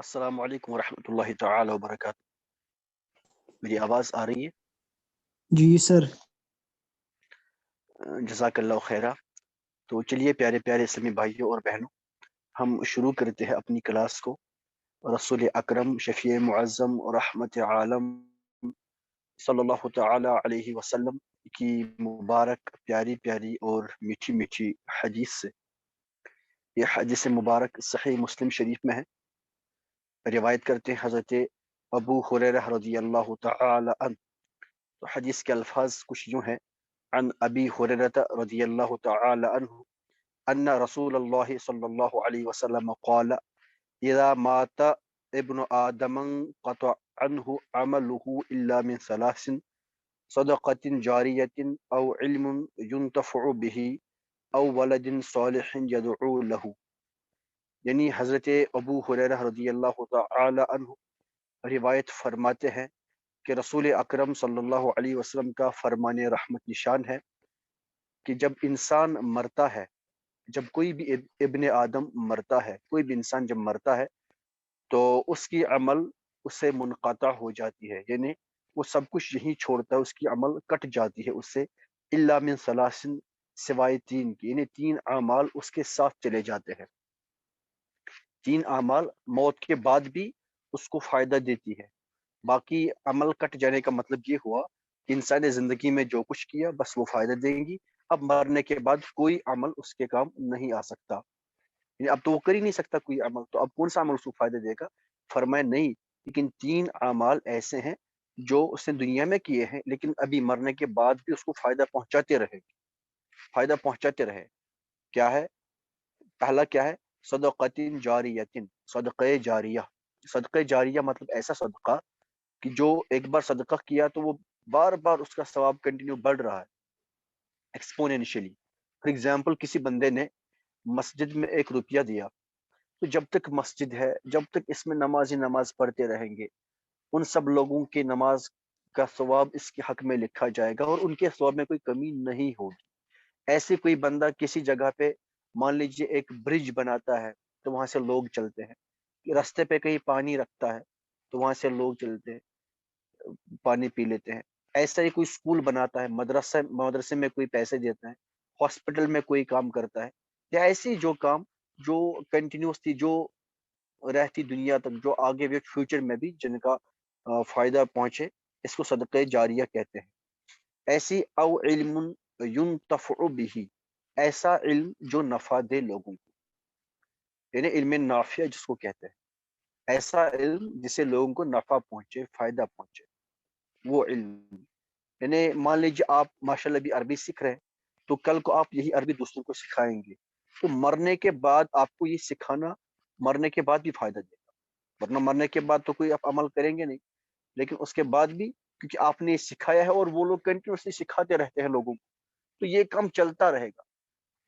السلام علیکم ورحمۃ اللہ تعالی وبرکاتہ. میری آواز آ رہی ہے؟ جی سر. جزاک اللہ خیرہ. تو چلیے پیارے پیارے اسلامی بھائیوں اور بہنوں، ہم شروع کرتے ہیں اپنی کلاس کو. رسول اکرم شفیع معظم اور رحمت عالم صلی اللہ تعالی علیہ وسلم کی مبارک پیاری پیاری اور میٹھی میٹھی حدیث سے، یہ حدیث مبارک صحیح مسلم شریف میں ہے. روایت کرتے ہیں حضرت ابو ہریرہ رضی اللہ تعالی عنہ. تو حدیث کے الفاظ کچھ یوں ہیں: عن ابی ہریرہ رضی اللہ تعالی عنہ ان رسول اللہ صلی اللہ علیہ وسلم قال اذا مات ابن آدم انقطع عنه عمله الا من ثلاث: صدقة جاریة او علم ينتفع به او ولد صالح يدعو له. یعنی حضرت ابو ہریرہ رضی اللہ تعالی عنہ روایت فرماتے ہیں کہ رسول اکرم صلی اللہ علیہ وسلم کا فرمان رحمت نشان ہے کہ جب انسان مرتا ہے، جب کوئی بھی ابن آدم مرتا ہے، کوئی بھی انسان جب مرتا ہے تو اس کی عمل اس سے منقطع ہو جاتی ہے، یعنی وہ سب کچھ یہیں چھوڑتا ہے، اس کی عمل کٹ جاتی ہے اس سے. الا من ثلاث، سوائے تین کی، یعنی تین اعمال اس کے ساتھ چلے جاتے ہیں. تین اعمال موت کے بعد بھی اس کو فائدہ دیتی ہے. باقی عمل کٹ جانے کا مطلب یہ ہوا کہ انسان نے زندگی میں جو کچھ کیا بس وہ فائدہ دیں گی، اب مرنے کے بعد کوئی عمل اس کے کام نہیں آ سکتا. یعنی اب تو وہ کر ہی نہیں سکتا کوئی عمل، تو اب کون سا عمل اس کو فائدہ دے گا؟ فرمایا نہیں، لیکن تین اعمال ایسے ہیں جو اس نے دنیا میں کیے ہیں لیکن ابھی مرنے کے بعد بھی اس کو فائدہ پہنچاتے رہے، فائدہ پہنچاتے رہے. کیا ہے؟ پہلا کیا ہے؟ صدقۃ جاریۃ، صدقہ جاریہ. صدقہ جاریہ مطلب ایسا صدقہ کہ جو ایک بار صدقہ کیا تو وہ بار بار اس کا ثواب کنٹینیو بڑھ رہا ہے ایکسپونینشلی. فار ایگزامپل کسی بندے نے مسجد میں 1 روپیہ دیا، تو جب تک مسجد ہے، جب تک اس میں نمازی نماز پڑھتے رہیں گے، ان سب لوگوں کی نماز کا ثواب اس کے حق میں لکھا جائے گا اور ان کے ثواب میں کوئی کمی نہیں ہوگی. ایسے کوئی بندہ کسی جگہ پہ مان لیجیے ایک برج بناتا ہے تو وہاں سے لوگ چلتے ہیں، راستے پہ کہیں پانی رکھتا ہے تو وہاں سے لوگ چلتے ہیں، پانی پی لیتے ہیں. ایسا ہی کوئی اسکول بناتا ہے، مدرسے میں کوئی پیسے دیتا ہے، ہاسپٹل میں کوئی کام کرتا ہے، یا ایسی جو کام جو کنٹینیوسلی جو رہتی دنیا تک، جو آگے بھی فیوچر میں بھی جن کا فائدہ پہنچے، اس کو صدقہ جاریہ کہتے ہیں. ایسی او علم ينتفع به، ایسا علم جو نفع دے لوگوں کو، یعنی علم نافع جس کو کہتے ہیں، ایسا علم جسے لوگوں کو نفع پہنچے، فائدہ پہنچے، وہ علم. یعنی مان لیجیے آپ ماشاء اللہ بھی عربی سیکھ رہے ہیں، تو کل کو آپ یہی عربی دوسروں کو سکھائیں گے، تو مرنے کے بعد آپ کو یہ سکھانا مرنے کے بعد بھی فائدہ دے گا. ورنہ مرنے کے بعد تو کوئی آپ عمل کریں گے نہیں، لیکن اس کے بعد بھی کیونکہ آپ نے یہ سکھایا ہے اور وہ لوگ کنٹینیوسلی سکھاتے رہتے ہیں لوگوں کو، تو یہ کام چلتا رہے گا.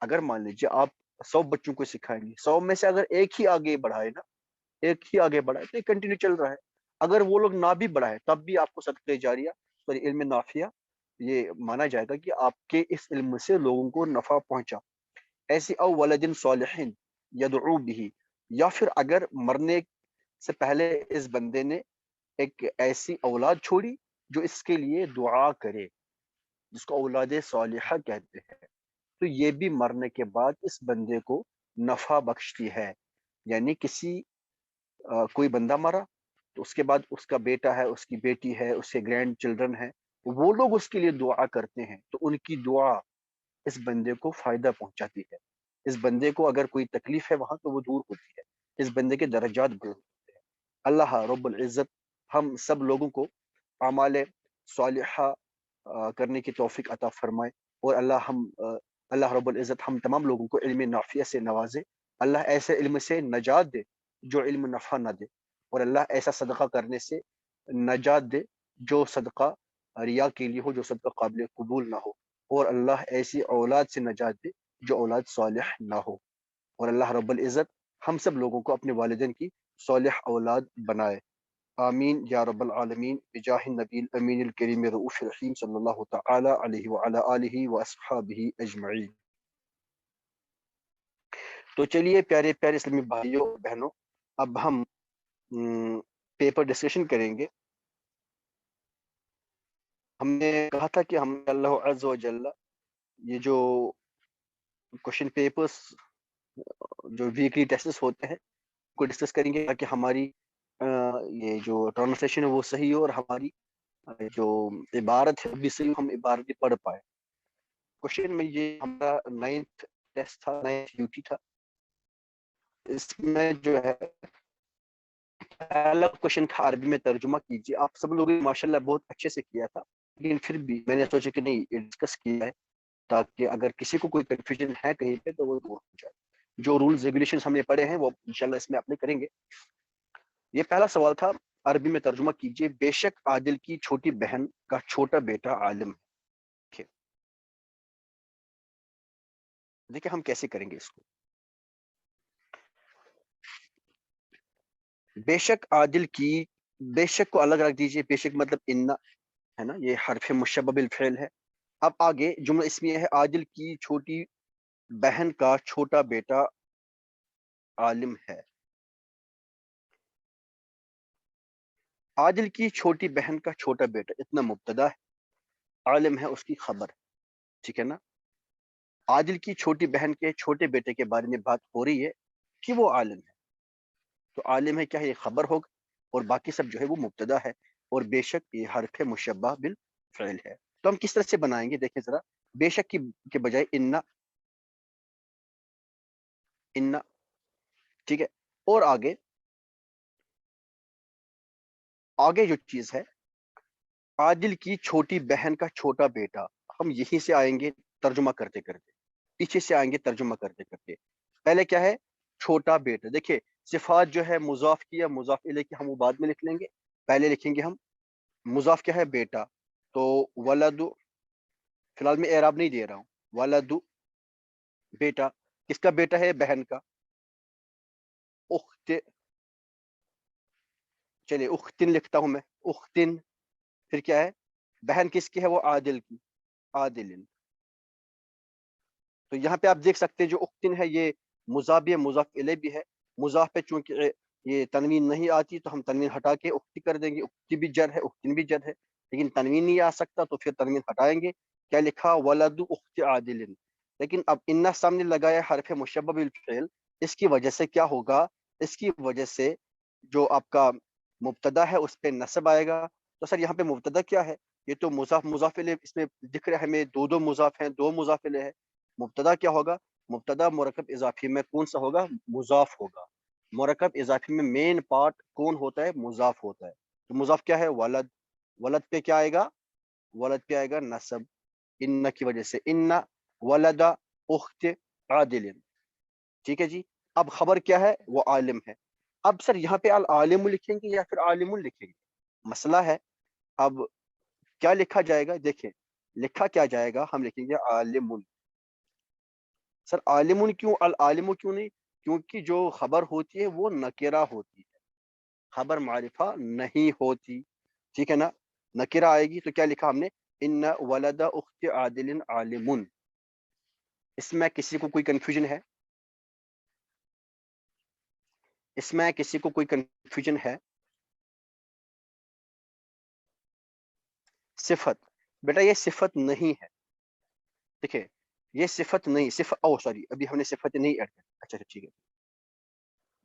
اگر مان لیجیے آپ 100 بچوں کو سکھائیں گے، 100 میں سے اگر ایک ہی آگے بڑھائے نا، ایک ہی آگے بڑھائے تو یہ کنٹینیو چل رہا ہے. اگر وہ لوگ نہ بھی بڑھائے تب بھی آپ کو صدقہ جاریہ سوری علم نافعہ یہ مانا جائے گا کہ آپ کے اس علم سے لوگوں کو نفع پہنچا. ایسی او ولد صالح یدعو به، یا پھر اگر مرنے سے پہلے اس بندے نے ایک ایسی اولاد چھوڑی جو اس کے لیے دعا کرے، جس کو اولاد صالحہ کہتے ہیں، تو یہ بھی مرنے کے بعد اس بندے کو نفع بخشتی ہے. یعنی کسی کوئی بندہ مرا تو اس کے بعد اس کا بیٹا ہے، اس کی بیٹی ہے، اس کے گرینڈ چلڈرن ہے، وہ لوگ اس کے لیے دعا کرتے ہیں، تو ان کی دعا اس بندے کو فائدہ پہنچاتی ہے. اس بندے کو اگر کوئی تکلیف ہے وہاں تو وہ دور ہوتی ہے، اس بندے کے درجات بڑھتے ہیں. اللہ رب العزت ہم سب لوگوں کو اعمال صالحہ کرنے کی توفیق عطا فرمائے، اور اللہ رب العزت ہم تمام لوگوں کو علم نافعہ سے نوازے. اللہ ایسے علم سے نجات دے جو علم نفع نہ دے، اور اللہ ایسا صدقہ کرنے سے نجات دے جو صدقہ ریا کے لیے ہو، جو صدقہ قابل قبول نہ ہو، اور اللہ ایسی اولاد سے نجات دے جو اولاد صالح نہ ہو. اور اللہ رب العزت ہم سب لوگوں کو اپنے والدین کی صالح اولاد بنائے. آمین یا رب العالمین بجاہ النبی الامین الکریم رؤوف الرحیم صلی اللہ تعالی علیہ وعلی آلہ واصحابہ اجمعین. تو چلیے پیارے پیارے اسلامی بھائیوں بہنوں، اب ہم پیپر ڈسکشن کریں گے. ہم نے کہا تھا کہ ہم اللہ عز و جل یہ جو کوشچن پیپرز جو ویکلی ٹیسٹس ہوتے ہیں کو ڈسکس کریں گے تاکہ ہماری یہ جو پروننسیشن ہے وہ صحیح ہو اور ہماری جو عبارت ہے بھی صحیح ہم عبارت پڑھ پائے. کوشچن میں یہ ہمارا 9th ٹیسٹ تھا, 9th ڈیوٹی تھا. اس میں جو ہے پہلا کوشچن تھا عربی میں ترجمہ کیجیے. آپ سب لوگوں نے ماشاءاللہ بہت اچھے سے کیا تھا, لیکن پھر بھی میں نے سوچا کہ نہیں یہ ڈسکس کیا ہے تاکہ اگر کسی کو کوئی کنفیوژن ہے کہیں پہ تو وہ دور ہو جائے. جو رولز ریگولیشنز ہم نے پڑھے ہیں وہ انشاءاللہ اس میں اپلائی کریں گے. یہ پہلا سوال تھا عربی میں ترجمہ کیجیے. بے شک عادل کی چھوٹی بہن کا چھوٹا بیٹا عالم ہے. دیکھیں ہم کیسے کریں گے اس کو. بے شک عادل کی, بے شک کو الگ رکھ دیجیے. بے شک مطلب ان ہے نا, یہ حرف مشبہ بالفعل ہے. اب آگے جملہ اسمیہ ہے عادل کی چھوٹی بہن کا چھوٹا بیٹا عالم ہے. عادل کی چھوٹی بہن کا چھوٹا بیٹا اتنا مبتدا ہے, عالم ہے اس کی خبر, ٹھیک ہے نا. عادل کی چھوٹی بہن کے چھوٹے بیٹے کے بارے میں بات ہو رہی ہے کہ وہ عالم ہے, تو عالم ہے کیا ہے, یہ خبر ہوگا, اور باقی سب جو ہے وہ مبتدا ہے, اور بے شک یہ حرف مشبہ بالفعل ہے. تو ہم کس طرح سے بنائیں گے دیکھیں ذرا. بے شک کی کے بجائے ان, ٹھیک ہے. اور آگے جو چیز ہے عادل کی چھوٹی بہن کا چھوٹا بیٹا, ہم یہیں سے آئیں گے ترجمہ کرتے کرتے, پیچھے سے آئیں گے ترجمہ کرتے کرتے. پہلے کیا ہے چھوٹا بیٹا. دیکھیں صفات جو ہے مضاف کی یا مضاف الیہ کی ہم وہ بعد میں لکھ لیں گے, پہلے لکھیں گے ہم مضاف کیا ہے بیٹا. تو ولد, فی الحال میں اعراب نہیں دے رہا ہوں. ولد بیٹا, کس کا بیٹا ہے, بہن کا. اخت, چلیے اختن لکھتا ہوں میں, اختن. پھر کیا ہے بہن کس کی ہے, وہ عادل کی, عادل. تو یہاں پہ آپ دیکھ سکتے ہیں جو اختن ہے یہ مضاف بھی ہے, مضاف الیہ بھی ہے. مضاف پہ چونکہ یہ تنوین نہیں آتی تو ہم تنوین ہٹا کے اختی کر دیں گے. اختی بھی جر ہے, اختن بھی جر ہے, لیکن تنوین نہیں آ سکتا تو پھر تنوین ہٹائیں گے. کیا لکھا ولد اخت عادل. لیکن اب انا سامنے لگایا حرف مشبہ بالفعل, اس کی وجہ سے کیا ہوگا, اس کی وجہ سے جو آپ کا مبتدا ہے اس پہ نصب آئے گا. تو سر یہاں پہ مبتدا کیا ہے, یہ تو مضاف مضاف الیہ اس میں دکھ رہا ہے ہمیں, دو مضاف ہیں, دو مضاف الیہ ہے. مبتدا کیا ہوگا, مبتدا مرکب اضافی میں کون سا ہوگا, مضاف ہوگا. مرکب اضافی میں مین پارٹ کون ہوتا ہے, مضاف ہوتا ہے. تو مضاف کیا ہے ولد, ولد پہ کیا آئے گا, ولد پہ آئے گا نصب ان کی وجہ سے, ان ولد اخت عادل. ٹھیک ہے جی. اب خبر کیا ہے, وہ عالم ہے. اب سر یہاں پہ العالم لکھیں گے یا پھر عالم لکھیں گے, مسئلہ ہے. اب کیا لکھا جائے گا, دیکھیں لکھا کیا جائے گا, ہم لکھیں گے عالم. سر عالم کیوں, العالم کیوں نہیں, کیونکہ جو خبر ہوتی ہے وہ نکرہ ہوتی ہے, خبر معرفہ نہیں ہوتی, ٹھیک ہے نا. نکرہ آئے گی تو کیا لکھا ہم نے, ان ولد اخت عادل عالم. اس میں کسی کو کوئی کنفیوژن ہے, اس میں کسی کو کوئی کنفیوژن ہے. صفت, بیٹا یہ صفت نہیں ہے. دیکھیں یہ صفت نہیں, صفت او سوری ابھی ہم نے صفت نہیں ایڈ کری. اچھا ٹھیک ہے,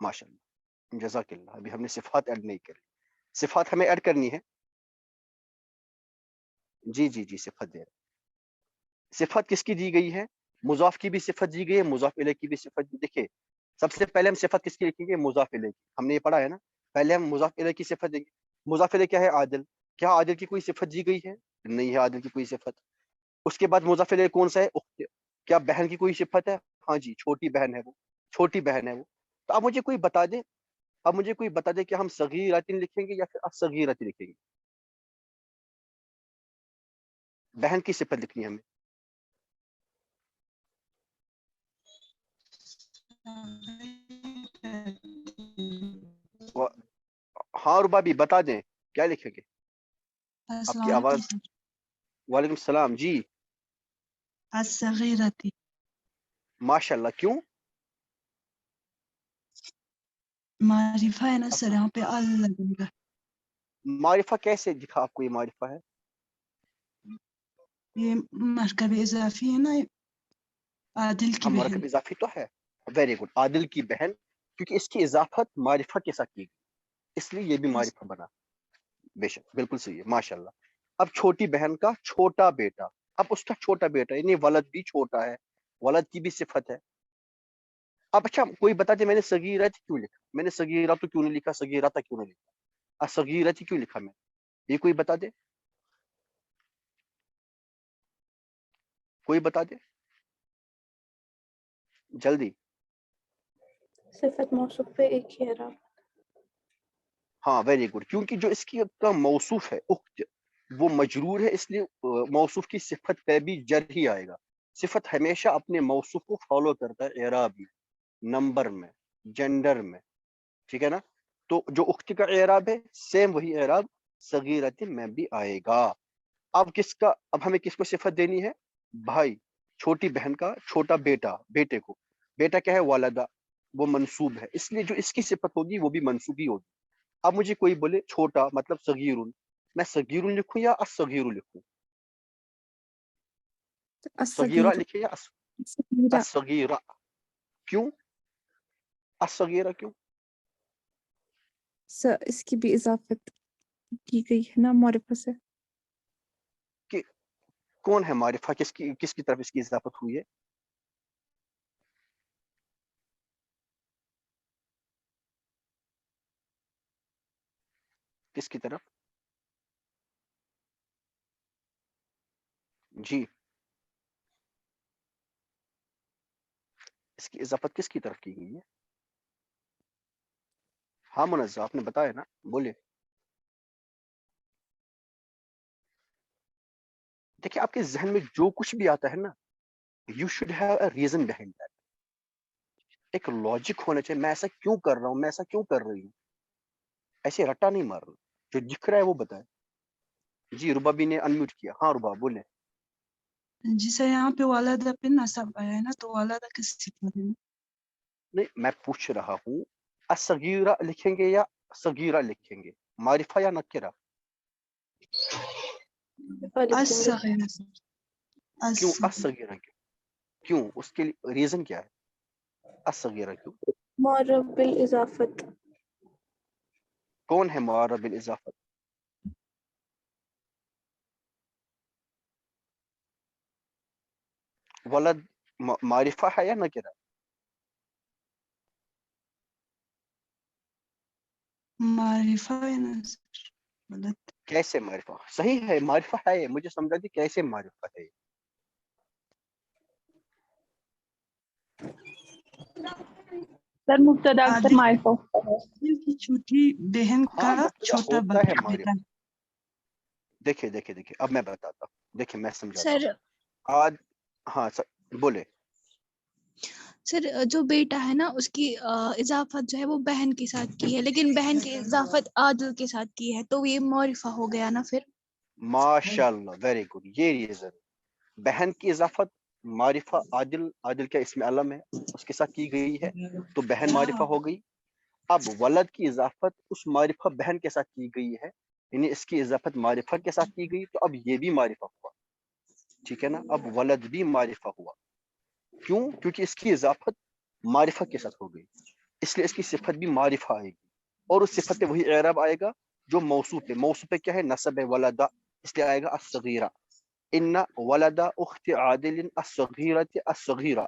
ماشاء اللہ جزاک اللہ. ابھی ہم نے صفات ایڈ نہیں کری, صفات ہمیں ایڈ کرنی ہے. جی جی جی صفت دے رہے. صفت کس کی دی گئی ہے, مضاف کی بھی صفت دی گئی ہے, مضاف الیہ کی بھی صفت. دیکھیں سب سے پہلے ہم صفت کس کی لکھیں گے, مضاف الیہ کی. ہم نے یہ پڑھا ہے نا, پہلے ہم مضاف الیہ کی صفت دیں گے. مضاف الیہ کیا ہے, عادل. کیا عادل کی کوئی صفت دی گئی ہے, نہیں ہے عادل کی کوئی صفت. اس کے بعد مضاف الیہ کون سا ہے, اخت. کیا بہن کی کوئی صفت ہے, ہاں جی چھوٹی بہن ہے وہ, چھوٹی بہن ہے وہ. تو اب مجھے کوئی بتا دے, اب مجھے کوئی بتا دے کہ ہم صغیرۃ لکھیں گے یا پھر الصغیرۃ لکھیں گے. بہن کی صفت لکھنی ہے ہمیں. ہاں ربا بھی بتا دیں کیا لکھیں گے. آپ کی آواز, وعلیکم السلام جی. الصغیرۃ. ماشاء اللہ, کیوں, معرفہ ہے نا سر یہاں پہ ال لگے گا. معرفہ کیسے دکھا آپ کو یہ معرفہ ہے؟ یہ مرکب اضافی ہے نا عادل کی ہم بہن. مرکب اضافی تو ہے. ویری گڈ، عادل کی بہن، کیونکہ اس کی اضافت معرفہ کے ساتھ کی گئی اس لیے یہ بھی معرفہ بنا. بے شک بالکل صحیح ہے، ماشاء اللہ. اب چھوٹی بہن کا چھوٹا بیٹا، اب اس کا چھوٹا بیٹا یعنی ولد بھی چھوٹا ہے، ولد کی بھی صفت ہے. اب اچھا کوئی بتا دے میں نے صغیرت کیوں لکھا، میں نے صغیرہ تو کیوں نہیں لکھا، صغیرت کیوں نہیں لکھا، صغیرت کیوں لکھا میں، یہ کوئی بتا دے، کوئی بتا دے جلدی. صفت موصوف پہ ایک ہی اعراب. ہاں ویری گڈ، کیونکہ جو اس کی کا موصوف ہے اخت وہ مجرور ہے، اس لیے موصوف کی صفت پہ بھی جر ہی آئے گا. صفت ہمیشہ اپنے موصوف کو فالو کرتا ہے اعراب میں، نمبر میں، جینڈر میں، ٹھیک ہے نا. تو جو اخت کا اعراب ہے سیم وہی اعراب صغیرت میں بھی آئے گا. اب کس کا، اب ہمیں کس کو صفت دینی ہے؟ بھائی، چھوٹی بہن کا چھوٹا بیٹا، بیٹے کو، بیٹا کیا ہے؟ والدہ، وہ منصوب ہے، اس لیے جو اس کی صفت ہوگی وہ بھی منصوب ہی ہوگی. اب مجھے کوئی بولے چھوٹا مطلب صغیرن، میں صغیرن لکھوں یا الصغیر لکھوں؟ صغیرہ الصغیر. لکھے یا صغیرہ. الصغیرہ؟ کیوں الصغیرہ کیوں؟ اس کی بھی اضافت کی گئی ہے نا معرفہ سے. کہ کون ہے معرفہ، کس کی طرف اس کی اضافت ہوئی ہے؟ کس کی طرف؟ جی، اس کی اضافت کس کی طرف کی گئی ہے؟ ہاں منزہ، آپ نے بتایا نا، بولے. دیکھیں آپ کے ذہن میں جو کچھ بھی آتا ہے نا، you should have a reason behind that. ایک لاجک ہونا چاہیے، میں ایسا کیوں کر رہا ہوں، میں ایسا کیوں کر رہی ہوں، ایسے رٹا نہیں مار رہا. جو دکھ رہا ہے وہ بتائے. جی ربابی نے انمیوٹ کیا. ہاں رباب بولے. جی سر یہاں پہ والدہ پہ نصب آیا ہے نا تو والدہ کس صفت ہے؟ نہیں میں پوچھ رہا ہوں الصغیرہ لکھیں گے یا صغیرہ لکھیں گے، معرفہ یا نکرہ؟ الصغیر سر. کیوں الصغیر. الصغیرہ کیوں اس کے ریزن کیا ہے؟ الصغیرہ کیوں؟ معرب بالاضافت. کون ہے معرب بالاضافت؟ ولد معرفہ ہے یا نکرہ؟ معرفہ ہے نا سر. غلط. کیسے معرفہ؟ صحیح ہے معرفہ ہے، مجھے سمجھا دی کیسے معرفہ ہے. سر مبتدا اکثر عادل معرفہ ہوتا ہے. کی چھوٹی بہن ہاں کا مبتدا چھوٹا ہوتا ہے بیٹا. معرفہ. دیکھیں اب میں بتاتا ہوں، دیکھیں میں سمجھاتا سر ہوں. آج ہاں بولے. سر جو بیٹا ہے نا اس کی اضافت جو ہے وہ بہن کے ساتھ کی ہے، لیکن بہن کی اضافت عادل کے ساتھ کی ہے تو یہ معرفہ ہو گیا نا پھر. ماشاء اللہ ویری گڈ، یہ ریزن. بہن کی اضافت معرفہ عادل، عادل کا اسم علم ہے، اس کے ساتھ کی گئی ہے تو بہن معرفہ ہو گئی. اب ولد کی اضافت اس معرفہ بہن کے ساتھ کی گئی ہے، یعنی اس کی اضافت معرفہ کے ساتھ کی گئی تو اب یہ بھی معرفہ ہوا. ٹھیک ہے نا، اب ولد بھی معرفہ ہوا. کیوں؟ کیونکہ اس کی اضافت معرفہ کے ساتھ ہو گئی، اس لیے اس کی صفت بھی معرفہ آئے گی، اور اس صفت پہ وہی اعراب آئے گا جو موصوف ہے. موصوف پہ کیا ہے؟ نصب ہے، ولدہ، اس لیے آئے گا الصغیرہ. ان ولد اخت عادل الصغیرۃ الصغیرہ.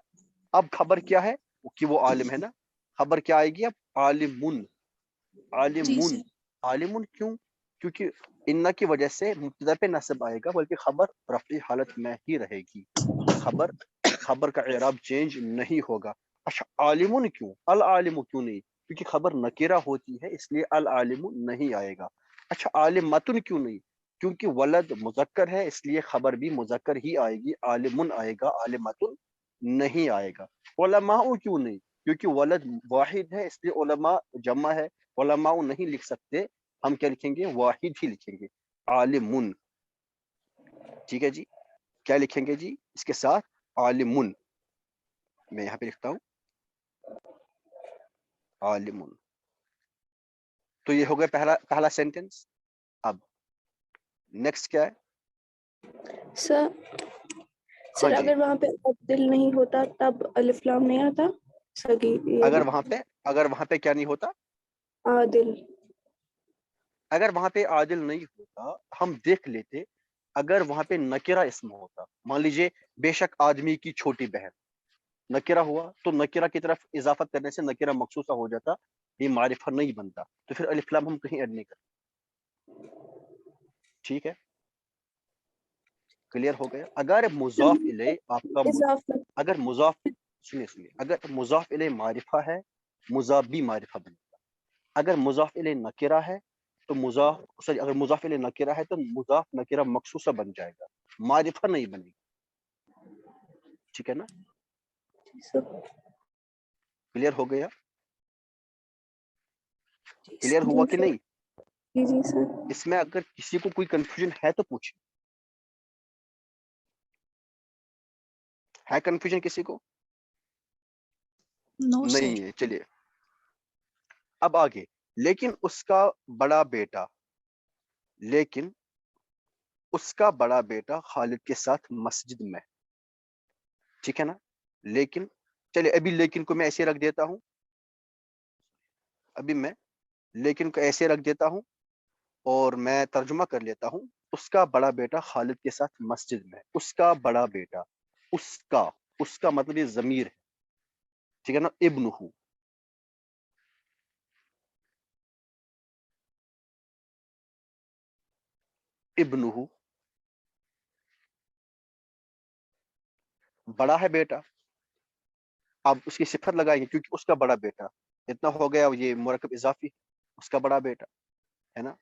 اب خبر کیا ہے کہ وہ عالم ہے نا، خبر کیا آئے گی اب؟ عالمن. جی عالمن. سر. عالمن کیوں؟ کیونکہ ان کی وجہ سے مبتدا پہ نصب آئے گا، بلکہ خبر رفعی حالت میں ہی رہے گی، خبر کا اعراب چینج نہیں ہوگا. اچھا عالمن کیوں، العالم کیوں نہیں؟ کیونکہ خبر نکرہ ہوتی ہے اس لیے العالم نہیں آئے گا. اچھا عالمتن کیوں نہیں؟ کیونکہ ولد مذکر ہے اس لیے خبر بھی مذکر ہی آئے گی، عالمن آئے گا، عالمتن نہیں آئے گا. علماء کیوں نہیں؟ کیونکہ ولد واحد ہے اس لیے علماء جمع ہے، علماء نہیں لکھ سکتے، ہم کیا لکھیں گے؟ واحد ہی لکھیں گے، عالمن. ٹھیک ہے جی، کیا لکھیں گے جی اس کے ساتھ؟ عالمن. میں یہاں پہ لکھتا ہوں عالمن. تو یہ ہو گیا پہلا سینٹینس. اب نیکسٹ کیا ہے؟ سر ہاں جی، اگر وہاں پہ عدل نہیں ہوتا تب الف لام نہیں آتا. اگر وہاں پہ کیا نہیں ہوتا؟ عادل. اگر وہاں پہ عادل نہیں ہوتا ہم دیکھ لیتے. اگر وہاں پہ نکرہ اسم ہوتا، مان لیجئے بے شک آدمی کی چھوٹی بہن، نکرہ ہوا تو نکرہ کی طرف اضافت کرنے سے نکرہ مخصوصہ ہو جاتا، یہ معرفہ نہیں بنتا، تو پھر الف لام ہم کہیں ایڈ نہیں کرتے. ٹھیک ہے، کلیئر ہو گیا. اگر مضاف الیہ آپ کا اضافت. اگر مضاف سنیے اگر مضاف الیہ معرفہ ہے، مضاف بھی معرفہ بنے گا. اگر مضاف الیہ نکرہ ہے تو اگر مضاف الیہ نکرہ ہے تو مضاف نکرہ مخصوصہ بن جائے گا، معرفہ نہیں بنے گا. ٹھیک ہے نا، کلیئر ہو گیا؟ کلیئر ہوا کہ نہیں؟ جی سر. اس میں اگر کسی کو کوئی کنفیوژن ہے تو پوچھیں. ہے کنفیوژن کسی کو؟ نو سر. نہیں ہے. چلیے اب آگے. لیکن اس کا بڑا بیٹا خالد کے ساتھ مسجد میں. ٹھیک ہے نا، لیکن چلیے ابھی لیکن کو میں ایسے رکھ دیتا ہوں. ابھی میں لیکن کو ایسے رکھ دیتا ہوں اور میں ترجمہ کر لیتا ہوں. اس کا بڑا بیٹا خالد کے ساتھ مسجد میں. اس کا بڑا بیٹا، اس کا مطلب یہ ضمیر ہے. ٹھیک ہے نا، ابنہ. ابنہ بڑا ہے بیٹا. اب اس کی صفت لگائیں گے کیونکہ اس کا بڑا بیٹا اتنا ہو گیا، یہ مرکب اضافی اس کا بڑا بیٹا ہے نا.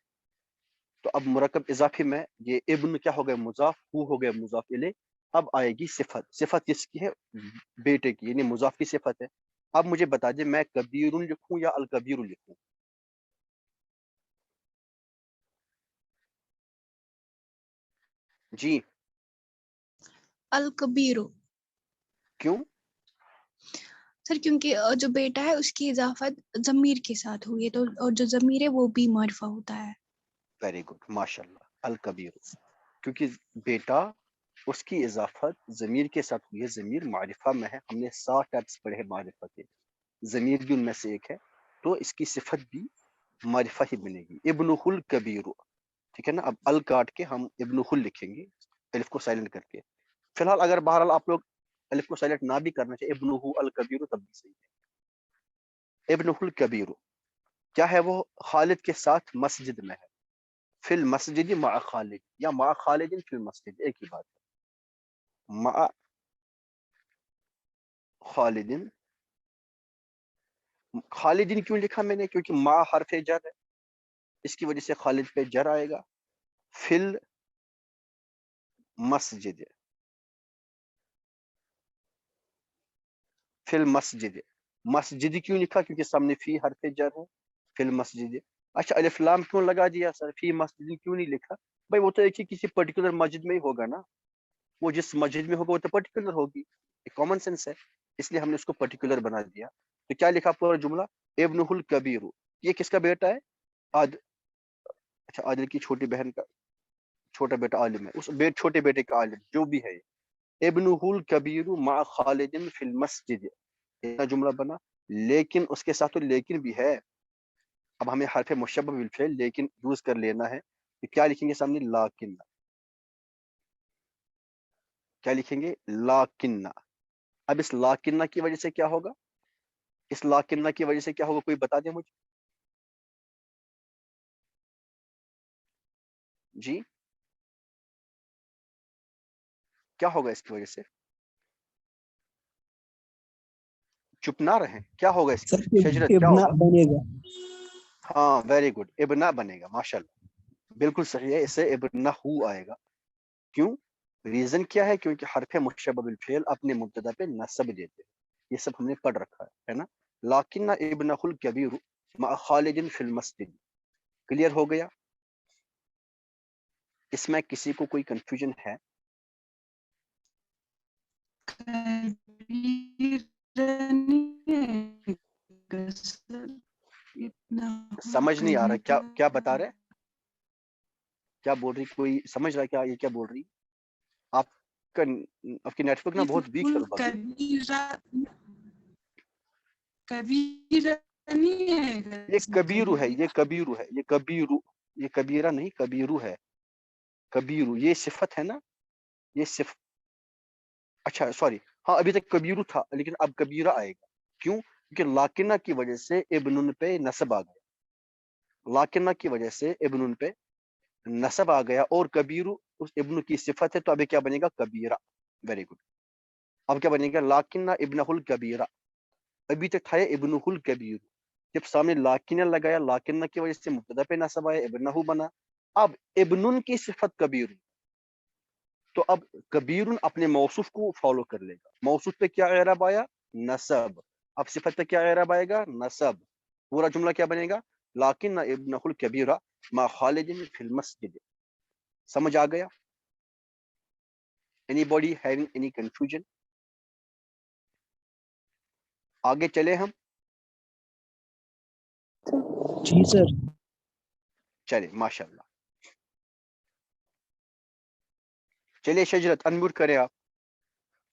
تو اب مرکب اضافی میں یہ ابن کیا ہو گیا؟ مضاف، ہو گیا مضاف الیہ. اب آئے گی صفت کس کی ہے؟ بیٹے کی، یعنی مضاف کی صفت ہے. اب مجھے بتا دیں میں کبیر لکھوں یا الکبیر لکھوں؟ جی الکبیر. کیوں؟ سر کیونکہ جو بیٹا ہے اس کی اضافت ضمیر کے ساتھ ہوئی ہے، تو اور جو ضمیر ہے وہ بھی معرفہ ہوتا ہے. ویری گڈ، ماشاء اللہ. الکبیر، کیونکہ بیٹا اس کی اضافت ضمیر کے ساتھ ہوئی ہے. ضمیر معرفہ میں ہے. ہم نے 60 ٹیپس پڑھے معرفہ کے، ضمیر بھی ان میں سے ایک ہے، تو اس کی صفت بھی معرفہ ہی بنے گی. ابنہ الکبیر. ٹھیک ہے نا. اب ال کاٹ کے ہم ابنہ لکھیں گے، الف کو سائلنٹ کر کے. فی الحال اگر بہرحال آپ لوگ الف کو سائلنٹ نہ بھی کرنا چاہیے، ابنہ الکبیر تب بھی صحیح ہے. ابنہ الکبیر کیا ہے؟ وہ خالد کے ساتھ مسجد میں ہے. فی المسجد مع خالد یا مع خالد فی المسجد ایک ہی بات ہے. مع خالدین. خالدین کیوں لکھا میں نے؟ کیونکہ مع حرف جر ہے، اس کی وجہ سے خالد پہ جر آئے گا. فی المسجد، فی المسجد. مسجد کیوں لکھا؟ کیونکہ سامنے فی حرف جر ہے. فی المسجد. اچھا الف لام کیوں لگا دیا سر؟ فی مسجد کیوں نہیں لکھا؟ بھائی وہ تو ایک ہی کسی پرٹیکولر مسجد میں ہی ہوگا نا. وہ جس مسجد میں ہوگا وہ تو پرٹیکولر ہوگی، ایک کامن سینس ہے، اس لیے ہم نے اس کو پرٹیکولر بنا دیا. تو کیا لکھا پورا جملہ؟ ابنہ الکبیر. یہ کس کا بیٹا ہے؟ اچھا عادل کی چھوٹی بہن کا چھوٹا بیٹا عالم ہے، اس چھوٹے بیٹے کا عالم جو بھی ہے. ابنہ الکبیر مع خالد فی المسجد. اتنا جملہ بنا. لیکن اس کے ساتھ تو لیکن بھی ہے. اب ہمیں حرف مشبہ بالفعل لیکن یوز کر لینا ہے. کہ کیا لکھیں گے سامنے؟ لاکن. کیا لکھیں گے؟ لاکن. اب اس لاکنہ کی وجہ سے کیا ہوگا؟ اس لاکنہ کی وجہ سے کیا ہوگا؟ کوئی بتا دیں مجھے. جی کیا ہوگا اس کی وجہ سے؟ چپ نہ رہیں. کیا ہوگا اس کی وجہ سے؟ شجرت کیا ہوگا؟ بنے گا. ہاں ویری گڈ، ابنا بنے گا. ماشاء اللہ بالکل صحیح ہے. اس سے ابنہ آئے گا. کیوں؟ ریزن کیا ہے؟ کیونکہ حرف مشبہ بالفعل اپنے مبتدا پہ نصب دیتے ہیں. یہ سب ہم نے پڑھ رکھا ہے نا. لاکن ابنہ الکبیر مع خالد فی المسجد. کلیئر ہو گیا؟ اس میں کسی کو کوئی کنفیوژن ہے؟ نہیں ہے سر، اتنا سمجھ نہیں آ رہا کیا بتا رہے, کیا بول رہی, کوئی سمجھ رہا ہے کیا, یہ کیا بول رہی؟ آپ کی نیٹ ورک نا بہت ویک ہے بابی. یہ کبیرو ہے, یہ کبیرو ہے, یہ کبیرو, یہ کبیرہ نہیں کبیرو ہے, کبیرو یہ صفت ہے نا, یہ صفت. اچھا سوری, ہاں ابھی تک کبیرو تھا لیکن اب کبیرہ آئے گا. کیوں؟ کیونکہ لاکنہ کی وجہ سے ابن پہ نصب آ گیا, لاکنہ کی وجہ سے ابن پہ نصب آ گیا, اور کبیرو اس ابن کی صفت ہے, تو ابھی کیا بنے گا؟ کبیرہ. Very good. اب کیا بنے گا؟ لاکنہ ابنہ الکبیرہ. ابھی تک تھا ابنہ الکبیر, جب سامنے لاکنہ لگایا, لاکنہ کی وجہ سے مبتدا پہ نصب آیا, ابنہ بنا. اب ابن کی صفت کبیر, تو اب کبیر اپنے موصوف کو فالو کر لے گا. موصوف پہ کیا اعراب آیا؟ نصب. اب صفت پہ کیا اعراب آئے گا؟ نصب. پورا جملہ کیا بنے گا؟ لاکن ابنہ الکبیرہ ما خالد فی المسجد. سمجھ آ گیا؟ anybody having any confusion؟ آگے چلے ہم. جی سر. چلے ماشاءاللہ. چلیے شجرت انمیوٹ کریں آپ.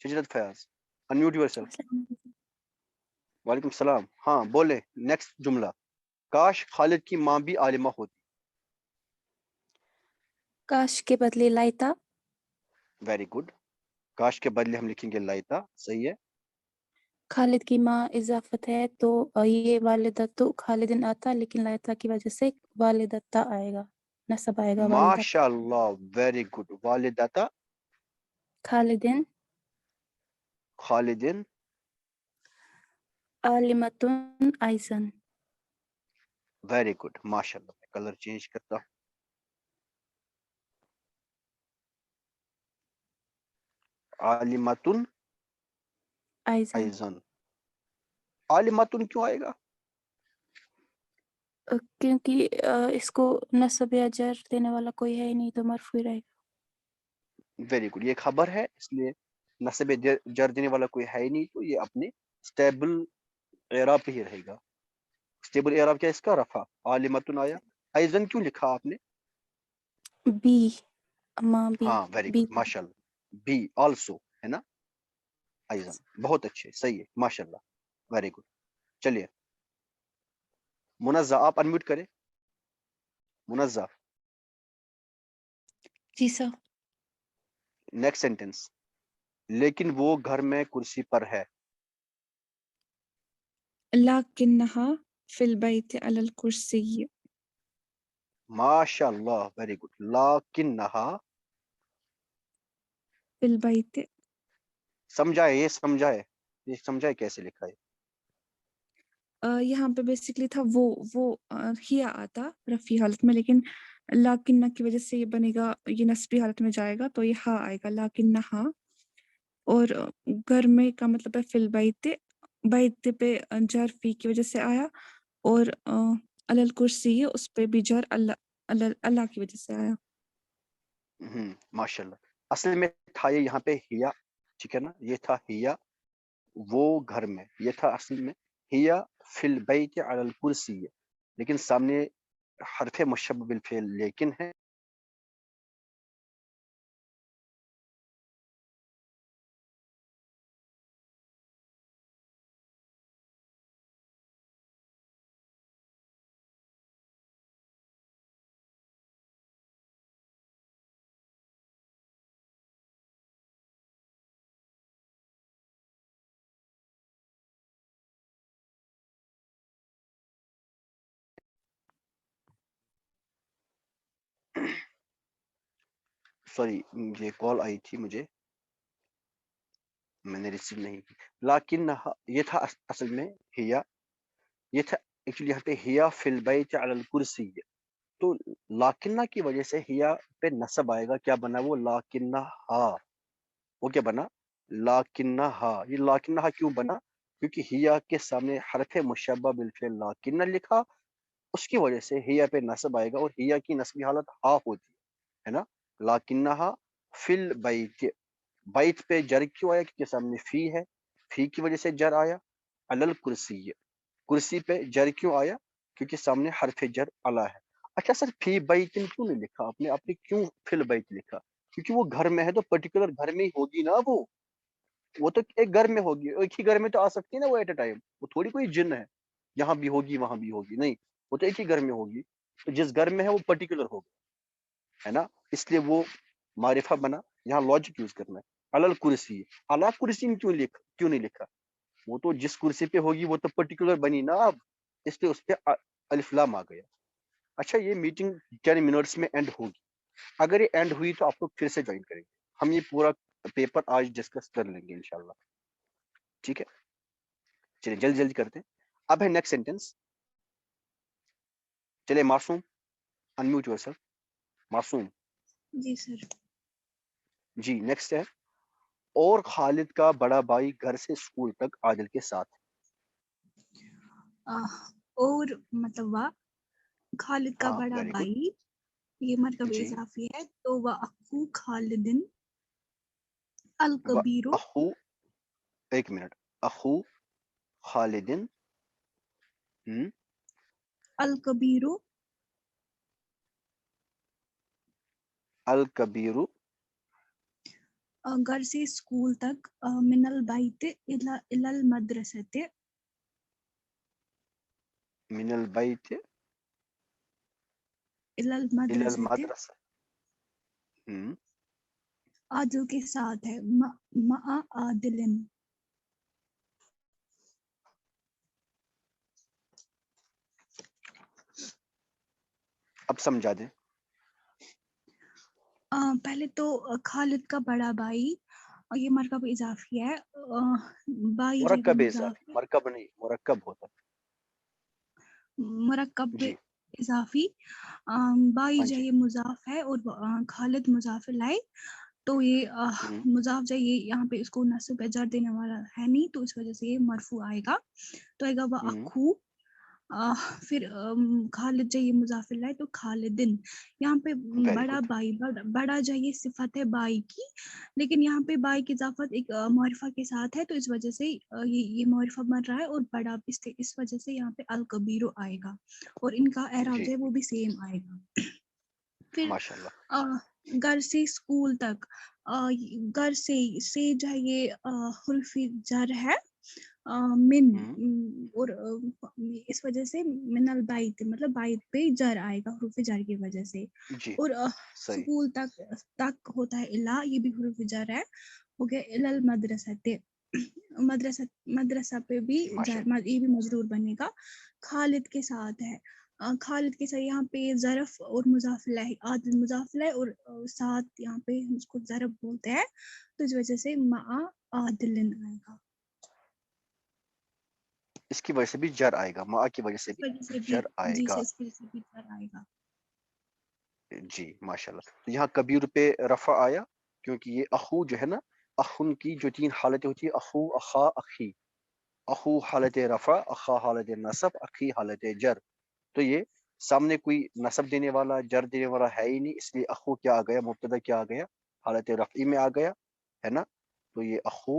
شجرت فیاض انمیوٹ یور سیلف. وعلیکم السلام. ہاں بولے نیکسٹ جملہ. کاش خالد کی ماں بھی عالمہ ہوتی. کاش کے بدلے لائتا. Very good. کاش کے بدلے ہم لکھیں گے لائتا. صحیح ہے. خالد کی ماں اضافت ہے تو یہ والدتو خالدن آتا, لیکن لائتا کی وجہ سے والدتا آئے گا, نصب آئے گا والدہ. ماشاء اللہ ویری گڈ. والدتا خالدن خالدن عالمتن ایزن. ویری گڈ ماشاء اللہ. میں کلر چینج کرتا ہوں. عالمتن ایزن ایزن. عالمتن کیوں آئے گا؟ کیونکہ اس کو نصب یا جر دینے والا کوئی ہے ہی نہیں, تو مرفوع رہے گا. Very good. یہ خبر ہے اس لیے نصب جر دینے والا کوئی ہے ہی نہیں, تو یہ اپنے اسٹیبل اعراب پہ ہی رہے گا. اسٹیبل اعراب کیا اس کا؟ رفع. عالمتن آیا. ایزن کیوں لکھا آپ نے؟ بی ماں بی ہاں ویری بی گڈ ماشاء اللہ. بی آلسو ہے نا. ایزن بہت اچھے, صحیح ہے ماشاء اللہ. Very good. چلیے منزہ آپ انمیوٹ کریں. منزہ جی سر. Next sentence. لیکن وہ گھر میں کرسی پر ہے. لکنہا فی البیت علی الکرسی. ماشاء اللہ ویری گڈ. لاکنہا فی البیت. سمجھائے, یہ سمجھائے کیسے لکھا ہے. یہاں پہ بیسکلی تھا وہ ہیا آتا رفی حالت میں, لیکن لاکنہ کی وجہ سے یہ بنے گا, یہ نسبی حالت میں جائے گا, تو یہ ہا آئے گا لاکنہا. اور گھر میں کا مطلب ہے فی البیت. بیت پہ جر فی کی وجہ سے آیا, اور علی الکرسی اس پہ بھی جر اللہ کی وجہ سے آیا. ماشاء اللہ. اصل میں تھا یہ یہاں پہ ہیا, ٹھیک ہے نا. یہ تھا ہیا وہ گھر میں, یہ تھا اصل میں ہیا فی البیت علی الکرسی, لیکن سامنے حرف مشبہ بالفعل لیکن ہے. سوری یہ کال آئی تھی مجھے, میں نے ریسیو نہیں کی. لیکن یہ تھا اصل میں ہیا, یہ تھا ایکچولی یہاں پہ ہیا فی البیت علی الکرسی, تو لاکنہ کی وجہ سے ہیا پہ نصب آئے گا. کیا بنا وہ؟ لاکنہ. وہ کیا بنا؟ لاکنہ. یہ لاکنہ کیوں بنا؟ کیونکہ ہیا کے سامنے حرف مشبہ بالفعل لاکنہ لکھا, اس کی وجہ سے ہیا پہ نصب آئے گا, اور ہیا کی نصبی حالت ہا ہوتی ہے نا. لاکنہ فی البیت. بیت پہ جر کیوں آیا؟ کیونکہ سامنے فی ہے, فی کی وجہ سے جر آیا. علی الکرسی, کرسی پہ جر کیوں آیا؟ کیونکہ سامنے حرف جر علا ہے. اچھا سر فی بیتن کیوں نہیں لکھا آپ نے کیوں فی البیت لکھا؟ کیونکہ وہ گھر میں ہے تو پرٹیکولر گھر میں ہی ہوگی نا، وہ تو ایک گھر میں ہوگی، ایک ہی گھر میں تو آ سکتی ہے نا وہ ایٹ اے ٹائم. وہ تھوڑی کوئی جن ہے یہاں بھی ہوگی وہاں بھی ہوگی، نہیں، وہ تو ایک ہی گھر میں ہوگی. تو جس گھر میں ہے وہ پرٹیکولر ہوگا، ہے نا، اس لیے وہ معرفہ بنا. یہاں لاجک یوز کرنا ہے. علل کرسی، اعلیٰ کرسی میں کیوں نہیں لکھا؟ وہ تو جس کرسی پہ ہوگی وہ تو پرٹیکولر بنی نا اب، اس لیے اس پہ الف لام آ گیا. اچھا یہ میٹنگ 10 منٹس میں اینڈ ہوگی. اگر یہ اینڈ ہوئی تو آپ لوگ پھر سے جوائن کریں گے. ہم یہ پورا پیپر آج ڈسکس کر لیں گے انشاءاللہ. ٹھیک ہے، چلیے جلدی جلدی کرتے ہیں. اب ہے نیکسٹ سینٹینس. چلے معصوم انمیوٹ یور سیلف. معصوم جی سر. جی نیکسٹ ہے. اور خالد کا بڑا بھائی گھر سے اسکول تک عادل کے ساتھ. اور مطلب خالد کا ہاں بڑا ویری گڈ. بھائی، یہ مرکب جی اضافی ہے تو وہ اخو خالدن و الکبیرو. اخو، ایک منٹ، اخو خالدن الکبیرو الکبیرو گھر سے اسکول تک من البیت الی المدرسۃ من البیت الی الی المدرسۃ المدرسہ. عادل کے ساتھ ہے. مع عادلن. اب سمجھا دیں. پہلے تو خالد کا بڑا بھائی، یہ مرکب اضافی ہے. بائی جو ہے وہ مرکب مضاف اضافی، ہے. مرکب نہیں مرکب ہوتا ہے. مرکب جی اضافی. بائی ہاں جو ہے جی. یہ مضاف ہے اور خالد مضاف لائے. تو یہ مضاف جو ہے یہ یہاں پہ اس کو نصب جر دینے والا ہے نہیں، تو اس وجہ سے یہ مرفوع آئے گا. تو آئے گا وہ اخو. پھر خالد جو یہ مضاف لائے تو خالدن. یہاں پہ ویری بڑا گڈ. بائی، بڑا جو یہ صفت ہے بائی کی، لیکن یہاں پہ بائی کی اضافت ایک معرفہ کے ساتھ ہے، تو اس وجہ سے یہ معرفہ بن رہا ہے. اور بڑا اس وجہ سے یہاں پہ الکبیرو آئے گا، اور ان کا اعراب جی جو ہے وہ بھی سیم آئے گا. پھر ماشاء اللہ. گھر سے اسکول تک، گھر سے جو ہے یہ حرف جر ہے. من اور اس وجہ سے من البیت مطلب بیت پہ جر آئے گا حروف جر کی وجہ سے. جی اور صحیح. سکول تک ہوتا ہے الا، یہ بھی حروف جر ہے. ہو گیا الا المدرسۃ. مدرسہ پہ بھی ماشاء جر، یہ بھی مجرور بنے گا. خالد کے ساتھ ہے. خالد کے ساتھ یہاں پہ ظرف اور مضاف الیہ، عادل مضاف الیہ اور ساتھ یہاں پہ ہم اس کو ظرف بولتے ہیں، تو اس وجہ سے مع عادلن آئے گا. اس کی وجہ سے بھی جر آئے گا، ماں کی وجہ سے اس بھی وجہ سے بھی، جر آئے جی سے گا. اس وجہ سے بھی جر آئے گا. جی ماشاء اللہ. تو یہاں کبیر پہ رفع آیا کیونکہ یہ اخو جو ہے نا، اخن کی جو 3 حالتیں ہوتی ہے، اخو، اخا، اخی. اخو حالت رفع، اخا حالت نصب، اخی حالت جر. تو یہ سامنے کوئی نصب دینے والا جر دینے والا ہے ہی نہیں، اس لیے اخو کیا آ گیا، مبتدا کیا آ گیا، حالت رفعی میں آ گیا، ہے نا. تو یہ اخو،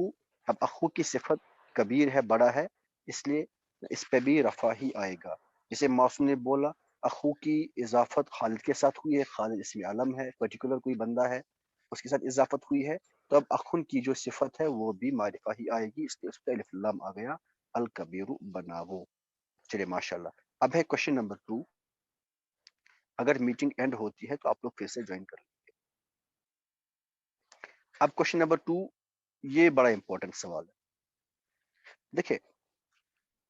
اب اخو کی صفت کبیر ہے، بڑا ہے، اس لیے اس پہ بھی رفع ہی آئے گا. جسے معصوم نے بولا اخو کی اضافت خالد کے ساتھ ہوئی ہے. خالد اسم علم ہے، پرٹیکولر کوئی بندہ ہے، اس کے ساتھ اضافت ہوئی ہے. تو اب اخن کی جو صفت ہے وہ بھی معرفہ ہی آئے گی، اس لیے اس پہ الف لام آ گیا، الکبیر بنا وہ. چلے ماشاء اللہ. اب ہے کوشچن نمبر 2. اگر میٹنگ اینڈ ہوتی ہے تو آپ لوگ پھر سے جوائن کر لیں گے. اب کوشچن نمبر 2، یہ بڑا امپورٹنٹ سوال ہے. دیکھیں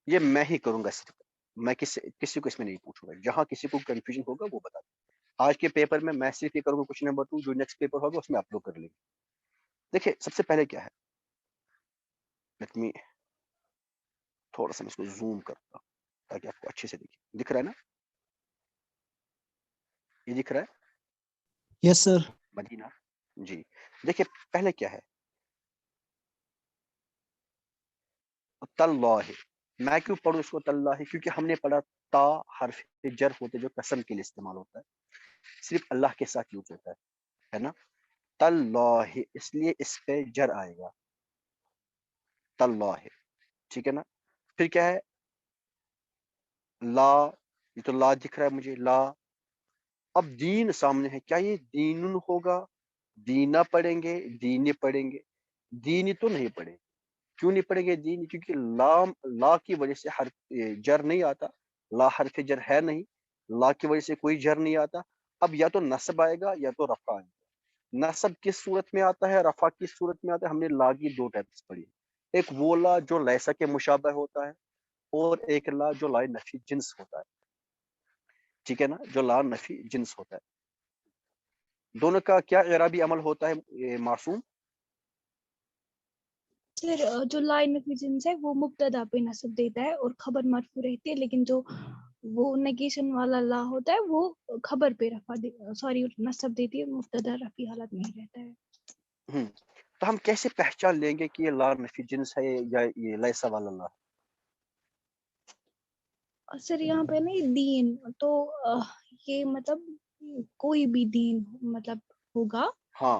یہ میں ہی کروں گا، صرف میں کسی کو اس میں نہیں پوچھوں گا. جہاں کسی کو کنفیوژن ہوگا وہ بتا دیں. آج کے پیپر میں صرف یہ کروں گا کوشچن نمبر 2، جو نیکسٹ پیپر ہوگا اس میں آپ لوگ کر لیں گے. دیکھیں سب سے پہلے کیا ہے، لیٹ می تھوڑا سا میں اس کو زوم کرتا ہوں تاکہ آپ کو اچھے سے دکھ رہا ہے نا، یہ دکھ رہا ہے؟ یس سر. مدینہ جی. دیکھیں پہلے کیا ہے، تاللہ. میں کیوں پڑھوں اس کو تاللہ؟ کیونکہ ہم نے پڑھا تا حرف جر ہوتے جو قسم کے لیے استعمال ہوتا ہے، صرف اللہ کے ساتھ یوز ہوتا ہے نا. تاللہ، اس لیے اس پہ جر آئے گا، تاللہ. ٹھیک ہے نا. پھر کیا ہے، لا یہ تو لا دکھ رہا ہے مجھے، لا. اب دین سامنے ہے، کیا یہ دینن ہوگا؟ دینا پڑھیں گے، دینے پڑھیں گے؟ دینی تو نہیں پڑھیں گے. کیوں نہیں پڑھیں گے دین؟ کیونکہ لا کی وجہ سے حرف جر نہیں آتا. لا حرف جر ہے نہیں، لا کی وجہ سے کوئی جر نہیں آتا. اب یا تو نصب آئے گا یا تو رفع آئے گا. نصب کس صورت میں آتا ہے، رفع کس صورت میں آتا ہے؟ ہم نے لا کی 2 ٹائپس پڑھی. ایک وہ لا جو لیسا کے مشابہ ہوتا ہے، اور ایک لا جو لا نفی جنس ہوتا ہے. ٹھیک ہے نا، جو لا نفی جنس ہوتا ہے. دونوں کا کیا اعرابی عمل ہوتا ہے معصوم؟ سر جو لا نفی جنس ہے وہ مبتدا پہ نصب دیتا ہے اور خبر مرفوع رہتی ہے، لیکن جو وہ نیگیشن والا لا ہوتا ہے وہ خبر پہ نصب دیتی ہے، مبتدا رفع حالت میں ہی رہتا ہے. تو ہم کیسے پہچان لیں گے کہ یہ لا نفی جنس ہے یا یہ لیسا والا لا؟ سر یہاں پہ نا دین تو یہ مطلب کوئی بھی دین مطلب ہوگا. ہاں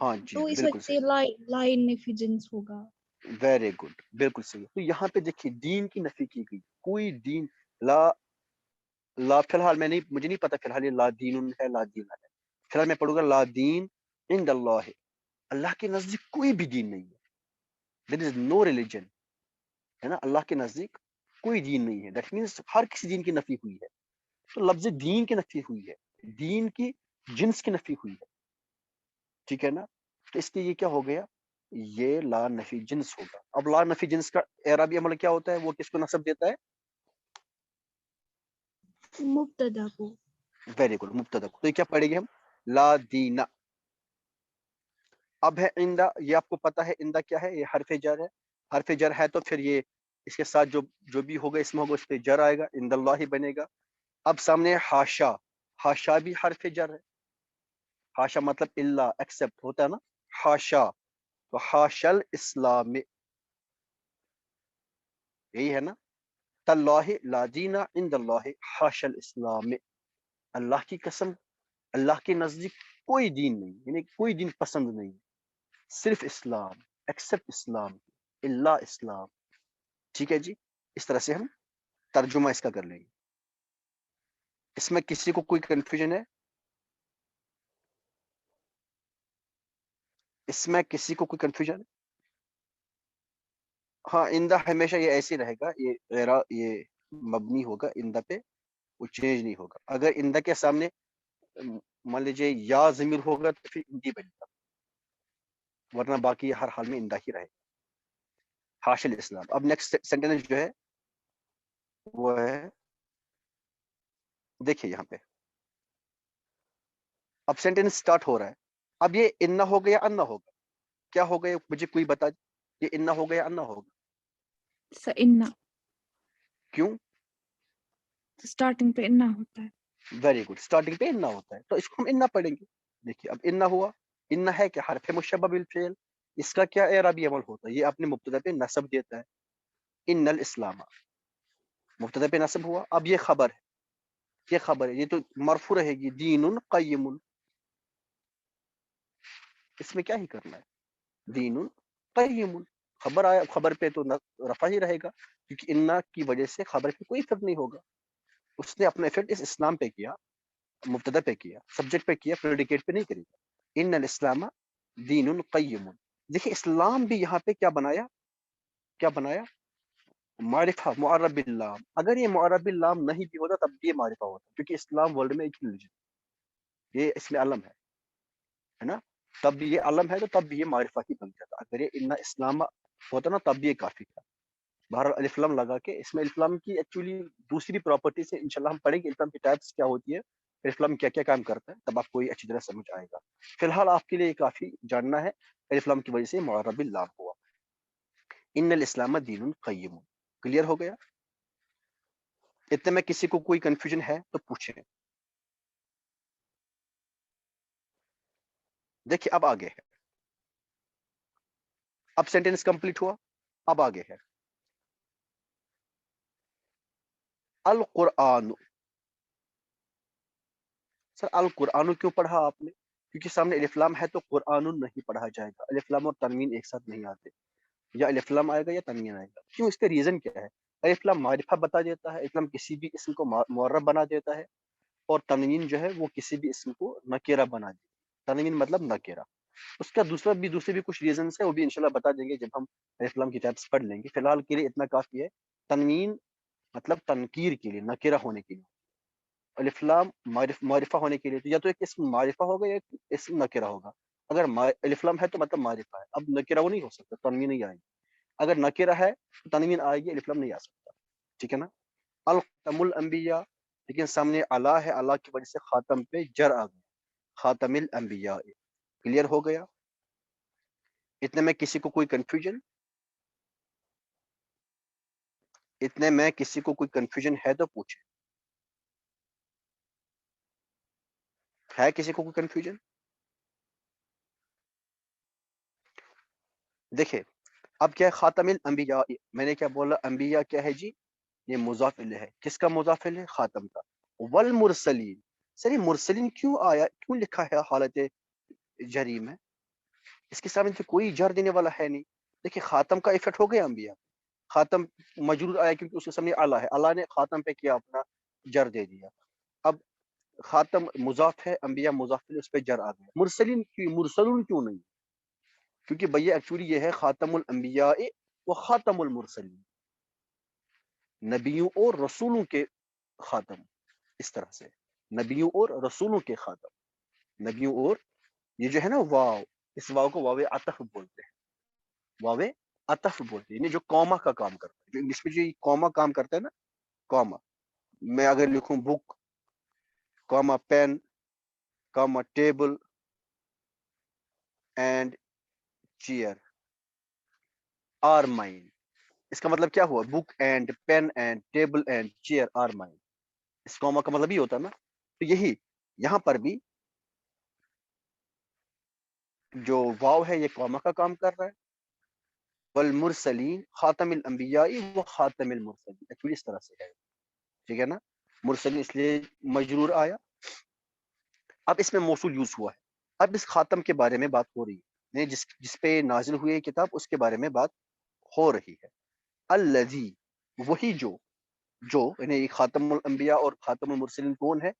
ہاں جی تو اس بالکل وجہ سے لائن نفی جنس ہوگا. ویری گڈ، بالکل صحیح. تو یہاں پہ دیکھیے دین کی نفی کی گئی. کوئی دین لا فی الحال مجھے نہیں پتا فی الحال یہ لا دین ہے لا دین ہے. فی الحال میں پڑھوں گا لا دین عند اللہ. اللہ کے نزدیک کوئی بھی دین نہیں ہے. دیر از نو ریلیجن، ہے نا. اللہ کے نزدیک کوئی دین نہیں ہے. دیٹ مینس ہر کسی دین کی نفی ہوئی ہے. تو لفظ دین کی نفی ہوئی ہے، دین کی جنس کی نفی ہوئی ہے. ٹھیک ہے نا. تو اس لیے یہ کیا ہو گیا، یہ لا نفی جنس ہوگا. اب لا نفی جنس کا اعرابی عمل کیا ہوتا ہے؟ وہ کس کو نصب دیتا ہے؟ مبتدا کو. ویری گڈ، مبتدا کو. تو یہ کیا پڑھیں گے ہم؟ لا دینا. اب ہے اندا. یہ آپ کو پتا ہے اندا کیا ہے؟ یہ حرف جر ہے. حرف جر ہے تو پھر یہ اس کے ساتھ جو بھی ہوگا اس میں ہوگا اس پہ جر آئے گا، عند اللہ ہی بنے گا. اب سامنے ہاشا. ہاشا بھی حرف جر ہے. ہاشا مطلب اللہ ایکسپٹ ہوتا ہے نا، ہاشا. تو ہاشل اسلام، یہی ہے نا. تاللہ لا دین عند اللہ حاشا الاسلام. اللہ کی قسم، اللہ کے نزدیک کوئی دین نہیں، یعنی کوئی دین پسند نہیں، صرف اسلام، ایکسپٹ اسلام، اللہ اسلام. ٹھیک ہے جی. اس طرح سے ہم ترجمہ اس کا کر لیں گے. اس میں کسی کو کوئی کنفیوژن ہے؟ اس میں کسی کو کوئی کنفیوژن ہے؟ ہاں، اندہ ہمیشہ یہ ایسے رہے گا، یہ مبنی ہوگا اندہ پہ، وہ چینج نہیں ہوگا. اگر اندہ کے سامنے مان لیجیے یا ضمیر ہوگا تو پھر اندی بنے گا، ورنہ باقی ہر حال میں اندہ ہی رہے گا. حاشل اسلام. اب نیکسٹ سینٹینس جو ہے وہ ہے، دیکھیے یہاں پہ اب سینٹینس سٹارٹ ہو رہا ہے. اب یہ انا ہوگا یا انا ہوگا؟ کیا ہوگا یہ مجھے کوئی بتا. یہ انا ہوگا یا انا ہوگا؟ انا کیوں؟ اسٹارٹنگ پہ انا ہوتا ہے. ویری گڈ، اسٹارٹنگ پہ انا ہوتا ہے تو اس کو ہم انا پڑھیں گے. دیکھیے اب انا ہوا. انا ہے کہ حرف مشبہ بالفعل. اس کا کیا اعرابی عمل ہوتا ہے؟ یہ اپنے مبتدا پہ نصب دیتا ہے. ان الاسلام، مبتدا پہ نصب ہوا. اب یہ خبر ہے، یہ خبر ہے، یہ تو مرفوع رہے گی. دین قیم. اس میں کیا ہی کرنا ہے، دین قیم. خبر آیا، خبر پہ تو رفع ہی رہے گا، کیونکہ انا کی وجہ سے خبر پہ کوئی فرق نہیں ہوگا. اس نے اپنا ایفیکٹ اس اسلام پہ کیا، مبتدا پہ کیا، سبجیکٹ پہ کیا، پریڈیکیٹ پہ نہیں کرے گا. ان الاسلام دین قیم. دیکھیں اسلام بھی یہاں پہ کیا بنایا، کیا بنایا؟ معرفہ، معرب اللام. اگر یہ معرب اللام نہیں بھی ہوتا تب بھی یہ معرفہ ہوتا، کیونکہ اسلام ورلڈ میں ایک ریلیجن، یہ اس میں علم ہے نا. تب بھی یہ علم ہے تو تب بھی یہ معرفہ ہی بن جاتا. اگر یہ ان اسلام ہوتا نا تب بھی یہ کافی تھا. بہرحال الف لام لگا کے اس میں الف لام کی ایکچولی دوسری پراپرٹیز ہے، انشاءاللہ ہم پڑھیں گے الف لام کی ٹائپس کیا ہوتی ہے، الف لام کیا کیا کام کرتا ہے، تب آپ کو یہ اچھی طرح سمجھ آئے گا. فی الحال آپ کے لیے کافی جاننا ہے الف لام کی وجہ سے معرب اللام ہوا. ان الاسلام دین قیم. کلیئر ہو گیا؟ اتنے میں کسی کو کوئی کنفیوژن ہے تو پوچھیں. دیکھیے اب آگے ہے، اب سینٹینس کمپلیٹ ہوا. اب آگے ہے القرآن. سر القرآن کیوں پڑھا آپ نے؟ کیونکہ سامنے الف لام ہے تو قرآن نہیں پڑھا جائے گا. الف لام اور تنوین ایک ساتھ نہیں آتے، یا الف لام آئے گا یا تنوین آئے گا. کیوں؟ اس کا ریزن کیا ہے؟ الف لام معرفہ بتا دیتا ہے، الف لام کسی بھی اسم کو معرب بنا دیتا ہے، اور تنوین جو ہے وہ کسی بھی اسم کو نکیرہ بنا دیتا ہے. تنوین مطلب نکیرہ. اس کا دوسرے بھی کچھ ریزنس ہے، وہ بھی انشاءاللہ بتا دیں گے جب ہم الف لام کی ٹائپس پڑھ لیں گے. فی الحال کے لیے اتنا کافی ہے. تنوین مطلب تنکیر کے لیے، نکیرہ ہونے کے لیے. الف لام معرفہ ہونے کے لیے، تو یا تو ایک اسم معرفہ ہوگا یا ایک اسم نکیرہ ہوگا. اگر الف لام ہے تو مطلب معرفہ ہے. اب نکیرہ وہ نہیں ہو سکتا، تنوین نہیں آئے گی. اگر نکیرہ ہے تو تنوین آئے گی، الف لام نہیں آ سکتا. ٹھیک ہے نا. الختم الانبیاء، لیکن سامنے اللہ ہے، اللہ کی وجہ سے خاتم پہ جر آ گیا. خاتم الانبیاء. کلیئر ہو گیا؟ اتنے میں کسی کو کوئی کنفیوژن؟ اتنے میں کسی کو کوئی کنفیوژن ہے تو پوچھے. ہے کسی کو کوئی کنفیوژن؟ دیکھیں اب کیا ہے خاتم الانبیاء. میں نے کیا بولا؟ انبیاء کیا ہے جی؟ یہ مضاف الیہ ہے. کس کا مضاف الیہ؟ خاتم کا. والمرسلین. سر یہ مرسلین کیوں آیا، کیوں لکھا ہے حالت جری میں؟ اس کے سامنے تو کوئی جر دینے والا ہے نہیں. دیکھیں خاتم کا افیکٹ ہو گیا انبیاء. خاتم مجرور آیا کیونکہ اس کے سامنے اللہ ہے، اللہ نے خاتم پہ کیا اپنا جر دے دیا. اب خاتم مضاف ہے، انبیاء مضاف الیہ، اس پہ جر آ گیا. مرسلین کیوں، مرسلون کیوں نہیں؟ کیونکہ بھیا ایکچولی یہ ہے خاتم الانبیاء و خاتم المرسلین، نبیوں اور رسولوں کے خاتم. اس طرح سے نبیوں اور رسولوں کے خاتم. نبیوں اور، یہ جو ہے نا واو، اس واو کو واو عطف بولتے ہیں. واو عطف بولتے ہیں، یعنی جو کوما کا کام کرتا ہے. جو انگلش میں جو کوما کام کرتا ہے نا، کوما. میں اگر لکھوں book, comma pen, comma table and chair are mine. اس کا مطلب کیا ہوا؟ Book and pen and table and chair are mine. اس کوما کا مطلب یہ ہوتا ہے نا. تو یہی یہاں پر بھی جو واو ہے یہ کوما کا کام کر رہا ہے. والمرسلین خاتم الانبیاء و خاتم المرسلین. ایکچولی اس طرح سے ہے. ٹھیک ہے نا. مرسلین اس لیے مجرور آیا. اب اس میں موصول یوز ہوا ہے. اب اس خاتم کے بارے میں بات ہو رہی ہے، جس پہ نازل ہوئی ہے کتاب، اس کے بارے میں بات ہو رہی ہے. الذی، وہی جو یعنی خاتم الانبیاء اور خاتم المرسلین کون ہے؟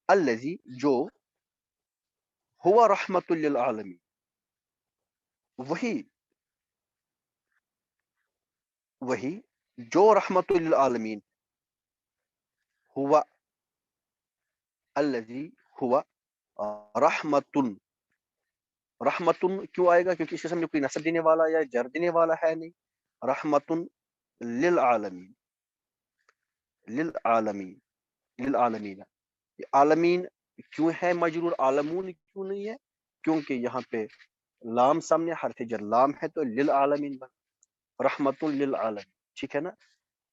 الذی، جو ہوا رحمت للعالمین، وہی جو رحمت للعالمین. ہوا الذی ہوا رحمتن. رحمتن کیوں آئے گا؟ کیونکہ اس کے سامنے کوئی نصب دینے والا یا جر دینے والا ہے نہیں. رحمتن للعالمین. للعالمین. عالمین کیوں ہے مجرور؟ عالمون کیوں نہیں ہے؟ کیونکہ یہاں پہ لام سامنے حرف جر لام ہے، تو للعالمین بنا. رحمت للعالمین. ٹھیک ہے نا.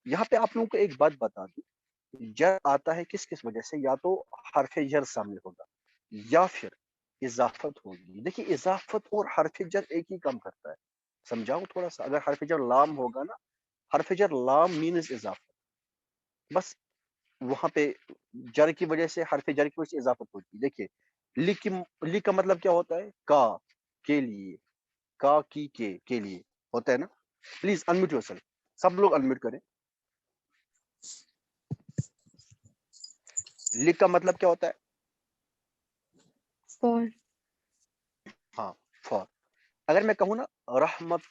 یہاں پہ آپ لوگوں کو ایک بات بتا دوں، جر آتا ہے کس وجہ سے؟ یا تو حرف جر سامنے ہوگا یا پھر اضافت ہوگی. دیکھیے اضافت اور حرف جر ایک ہی کام کرتا ہے. سمجھاؤں تھوڑا سا. اگر حرف جر لام ہوگا نا، حرف جر لام مینز اضافت. بس وہاں پہ جر کی وجہ سے، حرف جر کی وجہ سے اضافت ہوتی ہے. دیکھیے لی کا مطلب کیا ہوتا ہے؟ کا، کے لیے. کا کی کے لیے ہوتا ہے نا. Please unmute yourself. سب لوگ انمیوٹ کریں. لی کا مطلب کیا ہوتا ہے؟ فور. ہاں فور. اگر میں کہوں نا رحمت،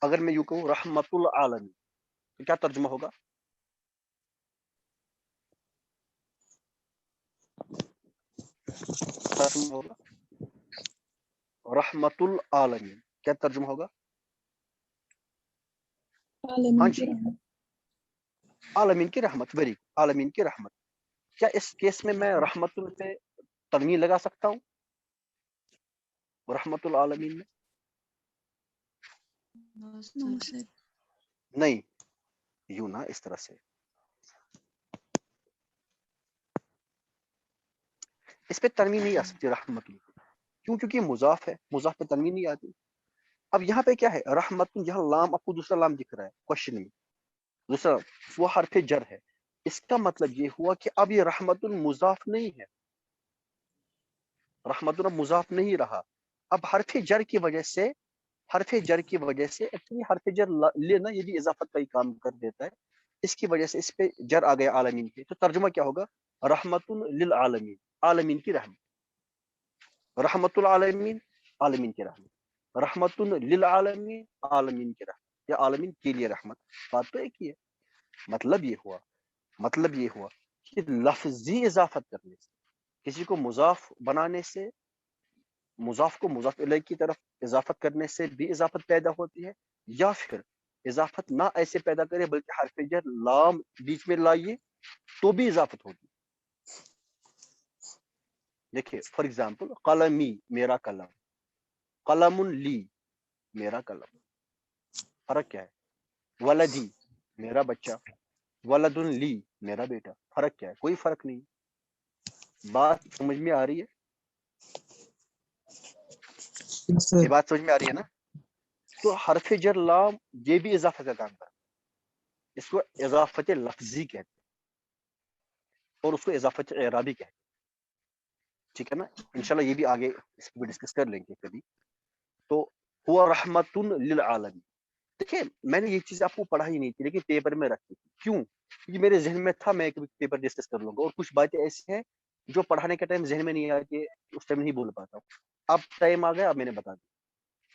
اگر میں یوں کہوں رحمت العالمین، تو کیا ترجمہ ہوگا؟ ترجمہ ہوگا رحمت العالمین. کیا ترجمہ ہوگا؟ ہاں جی، عالمین کی رحمت. ویری گڈ، عالمین کی رحمت. کیا اس کیس میں رحمت پہ تنوین لگا سکتا ہوں رحمت العالمین میں؟ نہیں، یوں نا، اس طرح سے. اس پہ تنوین نہیں آ سکتی رحمت. کیوں؟ کیونکہ یہ مضاف ہے، مضاف پہ تنوین نہیں آتی. اب یہاں پہ کیا ہے؟ رحمت. یہاں لام، آپ کو دوسرا لام دکھ رہا ہے کوشچن میں، دوسرا وہ حرف جر ہے. اس کا مطلب یہ ہوا کہ اب یہ رحمت مضاف نہیں ہے، رحمت مضاف نہیں رہا. اب حرف جر کی وجہ سے ایکچولی حرف جر لینا، یہ بھی اضافت کا ہی کام کر دیتا ہے. اس کی وجہ سے اس پہ جر آ گیا عالمین پہ، تو ترجمہ کیا ہوگا؟ رحمت للعالمین، عالمین کی رحمت، رحمت العالمین عالمین کی رحمت، رحمت للعالمین عالمین کی رحمت، یا عالمین کے لیے رحمت، بات تو ایک ہی ہے۔ مطلب یہ ہوا کہ لفظی اضافت کرنے سے، کسی کو مضاف بنانے سے، مضاف کو مضاف الیہ کی طرف اضافت کرنے سے بھی اضافت پیدا ہوتی ہے، یا پھر اضافت نہ ایسے پیدا کرے بلکہ حرف جر لام بیچ میں لائیے تو بھی اضافت ہوتی ہے۔ دیکھیے فار ایگزامپل قلمی میرا قلم، قلم لی میرا قلم، فرق کیا ہے؟ ولدی میرا بچہ، ولد لی میرا بیٹا، فرق کیا ہے؟ کوئی فرق نہیں۔ بات سمجھ میں آ رہی ہے؟ یہ بات سمجھ میں آ رہی ہے نا؟ تو حرف جر لام یہ بھی اضافت کا کام کرتا ہے، اس کو اضافت لفظی کہتے ہیں اور اس کو اضافت اعرابی کہتے ہیں، ٹھیک ہے نا؟ انشاءاللہ یہ بھی آگے اس کو ڈسکس کر لیں گے کبھی۔ تو ہوا رحمت للعالمین، دیکھیں میں نے یہ چیز آپ کو پڑھا ہی نہیں تھی لیکن پیپر میں رکھی تھی، کیوں؟ کیونکہ میرے ذہن میں تھا میں کبھی پیپر ڈسکس کر لوں گا، اور کچھ باتیں ایسی ہیں جو پڑھانے کے ٹائم ذہن میں نہیں آتی، اس ٹائم نہیں بول پاتا ہوں۔ اب ٹائم آ گیا، اب میں نے بتا دیا۔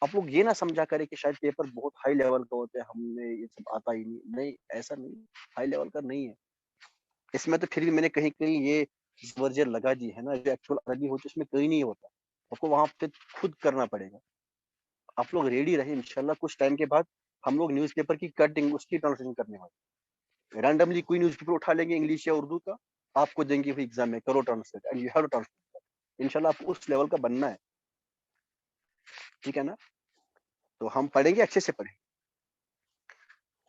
آپ لوگ یہ نہ سمجھا کرے کہ شاید پیپر بہت ہائی لیول کا ہوتا ہے، ہم نے یہ سب آتا ہی نہیں، ایسا نہیں، ہائی لیول کا نہیں ہے اس میں۔ تو پھر بھی میں نے کہیں کہیں یہ ورجر لگا دی ہے نا، جو ایکچوئل عربی ہوتی ہے اس میں کہیں نہیں ہوتا، آپ کو وہاں پہ خود کرنا پڑے گا۔ آپ لوگ ریڈی رہیں، انشاءاللہ کچھ ٹائم کے بعد ہم لوگ نیوز پیپر کی کٹنگ، اس کی ٹرانسلیشن کرنے والے، رینڈملی کوئی نیوز پیپر اٹھا لیں گے انگلش یا اردو کا، آپ کو دیں گے ایگزام میں، کرو translate, and you have to translate, انشاءاللہ آپ کو اس لیول کا بننا ہے، ٹھیک ہے نا؟ تو ہم پڑھیں گے، اچھے سے پڑھیں۔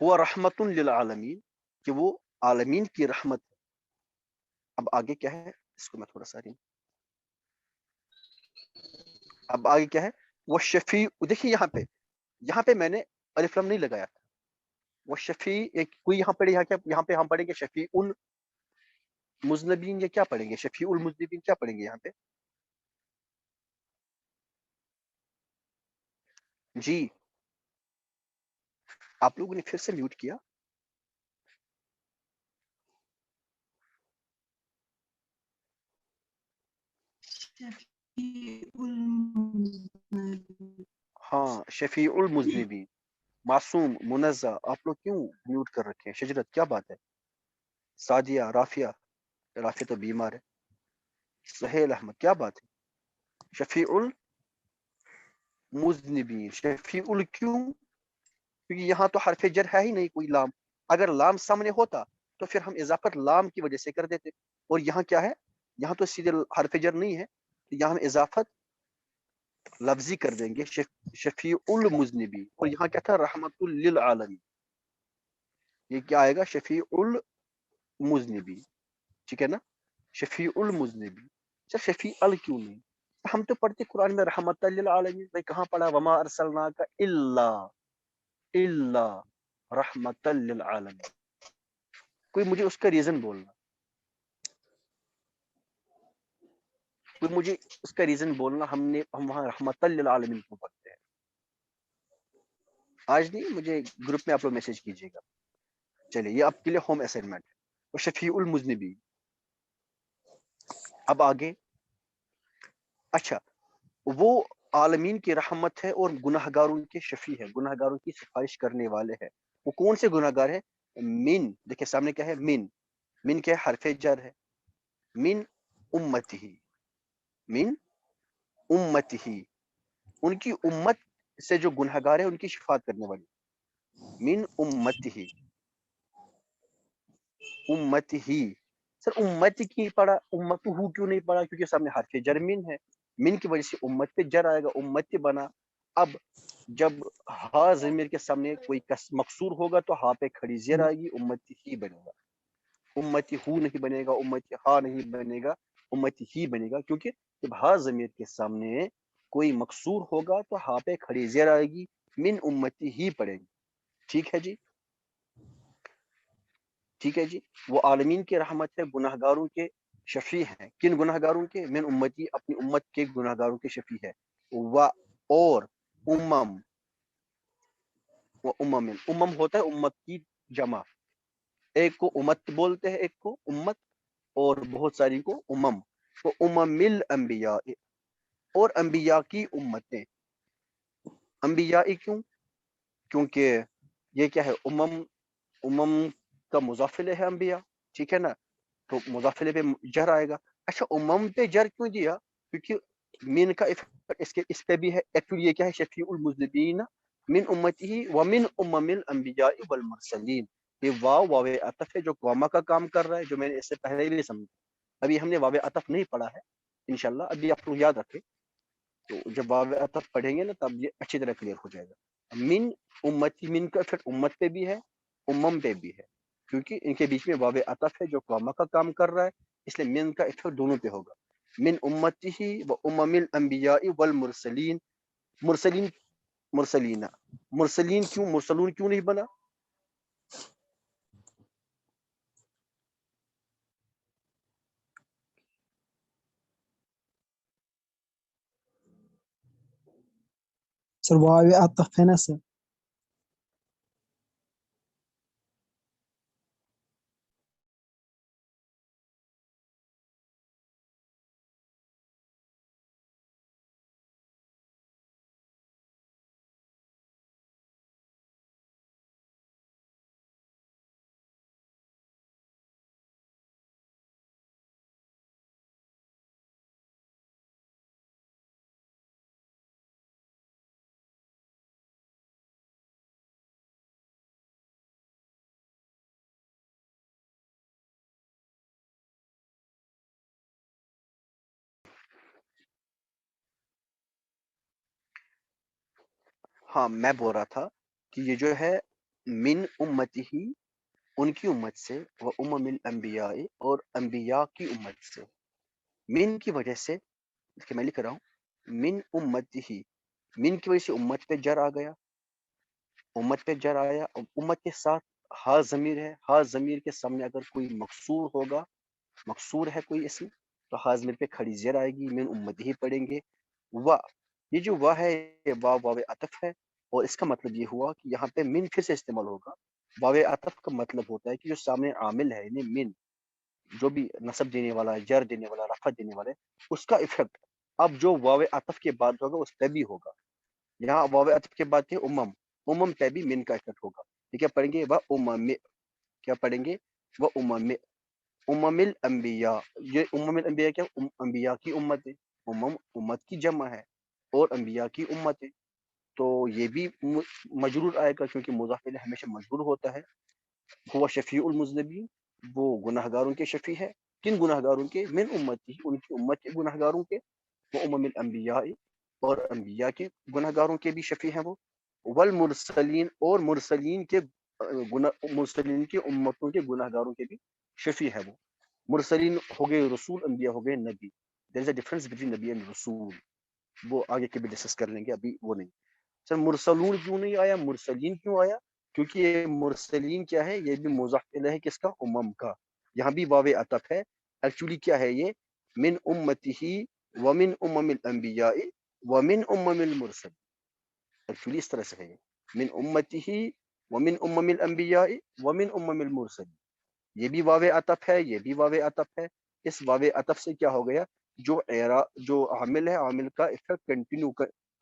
ہوا رحمت للعالمین، کہ وہ عالمین کی رحمت ہے۔ اب آگے کیا ہے، اس کو میں تھوڑا سا اب آگے کیا ہے؟ وہ شفیع، دیکھیے یہاں پہ میں نے الف لام نہیں لگایا تھا، وہ شفیع ایک کوئی یہاں پڑھے، یہاں پہ ہم پڑھیں گے شفیع المذنبین، یہ کیا پڑھیں گے؟ شفیع المذنبین کیا پڑھیں گے یہاں پہ؟ جی آپ لوگوں نے پھر سے میوٹ کیا، ہاں شفیع المذنبین، معصوم منزہ، آپ لوگ کیوں میوٹ کر رکھے ہیں؟ شجرت کیا بات ہے؟ سعدیہ، رافیہ تو بیمار ہے، سہیل احمد کیا بات ہے؟ شفیع المذنبین، شفیع کیوں؟ کیونکہ یہاں تو حرف جر ہے ہی نہیں کوئی لام، اگر لام سامنے ہوتا تو پھر ہم اضافت لام کی وجہ سے کر دیتے، اور یہاں کیا ہے؟ یہاں تو سیدھے حرف جر نہیں ہے، تو یہاں ہم اضافت لفظی کر دیں گے، شفیع المذنبین، اور یہاں کیا تھا؟ رحمت للعالمین، یہ کیا آئے گا؟ شفیع المذنبین، ٹھیک ہے نا؟ شفیع المذنبین، شفیع کیوں نہیں؟ ہم تو پڑھتے قرآن میں رحمت للعالمین، میں کہاں پڑھا وما ارسلناک الا رحمت للعالمین؟ کوئی مجھے اس کا ریزن بولنا، کوئی مجھے اس کا ریزن بولنا، ہم وہاں رحمت للعالمین کو پڑھتے ہیں؟ آج نہیں، مجھے گروپ میں آپ لوگ میسج کیجیے گا، چلیے یہ آپ کے لیے ہوم اسائنمنٹ ہے، وہ شفیع المذنبین۔ اب آگے، اچھا وہ عالمین کی رحمت ہے اور گناہ گاروں کے شفیع ہے، گناہ گاروں کی سفارش کرنے والے ہیں۔ وہ کون سے گناہ گار ہیں؟ من، دیکھیں سامنے کیا ہے؟ من کیا ہے؟ حرف جر ہے، من امتی، من امتی، ان کی امت سے جو گناہ گار ہے ان کی شفاعت کرنے والی، من امتی، امتی، سر امت کی پڑھا، امت ہو کیوں نہیں پڑھا؟ کیونکہ سامنے حرف جر من ہے، من کی وجہ سے امت پہ جر آئے گا، امت بنا۔ اب جب ہا ضمیر کے سامنے کوئی مقصور ہوگا تو ہا پہ کھڑی زیر آئے گی، امتی ہی بنے گا، امتی ہو نہیں بنے گا، امتی ہا نہیں بنے گا، امتی ہی بنے گا، کیونکہ جب ہا ضمیر کے سامنے کوئی مقصور ہوگا تو ہا پہ کھڑی زیر آئے گی، من امتی ہی پڑے گی، ٹھیک ہے جی؟ ٹھیک ہے جی؟ وہ عالمین کی رحمت ہے، گناہ گاروں کے شفیع ہیں، کن گناہ گاروں کے؟ من امتی، اپنی امت کے گناہ گاروں کے شفیع ہے، اور امم، وہ امم ہوتا ہے امت کی جمع، ایک کو امت بولتے ہیں، ایک کو امت، اور بہت ساری کو امم. تو امم الانبیاء، اور انبیاء کی امتیں. انبیاء کیوں؟ کیونکہ یہ کیا ہے، امم کا مضاف الیہ ہے انبیاء، ٹھیک ہے نا، تو مضاف الیہ پہ جر آئے گا. اچھا امم پہ جر کیوں دیا؟ کیونکہ من کا اس پہ بھی ہے. ایکچولی یہ کیا ہے، شفیع المذنبین من امتی ومن امم الانبیاء والمرسلین. یہ واو عطف ہے جو قوما کا کام کر رہا ہے، جو میں نے اس سے پہلے بھی سمجھا. ابھی ہم نے واو عطف نہیں پڑھا ہے انشاءاللہ، ابھی آپ لوگ یاد رکھیں. تو جب واو عطف پڑھیں گے نا تب یہ اچھی طرح کلیئر ہو جائے گا. من امتی، من کا پھر امت پہ بھی ہے، امم پہ بھی ہے، کیونکہ ان کے بیچ میں واو عطف ہے جو قوما کا کام کر رہا ہے، اس لیے من کا افیکٹ دونوں پہ ہوگا. من امتی و امم الانبیاء والمرسلین. مرسلین، مرسلین، مرسلین کیوں، مرسلون کیوں نہیں بنا؟ سر واو عطف ہے نا سر. ہاں میں بول رہا تھا کہ یہ جو ہے من امتی ہی، ان کی امت سے، وہ امم الانبیاء، اور انبیاء کی امت سے. من کی وجہ سے، اس کے میں لکھ رہا ہوں من امتی ہی، من کی وجہ سے امت پہ جر آ گیا، امت پہ جر آیا. امت کے ساتھ ہا ضمیر ہے، ہا ضمیر کے سامنے اگر کوئی مقصور ہوگا، مقصور ہے کوئی اسم، تو ہا ضمیر پہ کھڑی زیر آئے گی، من امتی ہی پڑھیں گے. و، یہ جو و ہے یہ واو عطف ہے، اور اس کا مطلب یہ ہوا کہ یہاں پہ من پھر سے استعمال ہوگا. واو عطف کا مطلب ہوتا ہے کہ جو سامنے عامل ہے، یعنی من، جو بھی نصب دینے والا ہے، جر دینے والا، رفع دینے والا ہے، اس کا افیکٹ اب جو واو عطف کے بعد ہوگا اس پہ بھی ہوگا. یہاں واو عطف کے بعد تھے امم، امم پہ بھی من کا افیکٹ ہوگا. ٹھیک ہے، پڑھیں گے وہ امم، کیا پڑھیں گے، وہ امم، امم الانبیاء. یہ امم الانبیاء کیا، انبیاء کی امت ہے، امم امت کی جمع ہے، اور انبیاء کی امت ہے. تو یہ بھی مجرور آئے گا کیونکہ مضاف الیہ ہمیشہ مجرور ہوتا ہے. ہوا شفیع المذنبین، وہ گناہ گاروں کے شفیع ہے. کن گناہ گاروں کے، من امتی، ان کی امت کے گناہ گاروں کے. وہ امم الانبیاء، اور انبیاء کے گناہ گاروں کے بھی شفیع ہیں وہ. والمرسلین، اور مرسلین کے مرسلین کی امتوں کے گناہ گاروں کے بھی شفیع ہے وہ. مرسلین ہو گئے رسول، انبیاء ہو گئے نبی. دیر از اے ڈفرنس بٹوین نبی اینڈ رسول، وہ آگے کے بھی ڈسکس کر لیں گے، ابھی وہ نہیں. سر مرسلون کیوں نہیں آیا، مرسلین کیوں آیا؟ کیونکہ یہ مرسلین کیا ہے، یہ بھی مضاف الیہ ہے کس کا، امم کا. یہاں بھی واو عطف ہے. ایکچولی کیا ہے یہ، من امتہ ومن امم الانبیاء ومن امم المرسل. ایکچولی اس طرح سے ہے، من امتہ ومن امم الانبیاء ومن امم المرسل. یہ بھی واو عطف ہے، یہ بھی واو عطف ہے. اس واو عطف سے کیا ہو گیا، جو عامل ہے، عامل کا افیکٹ کنٹینیو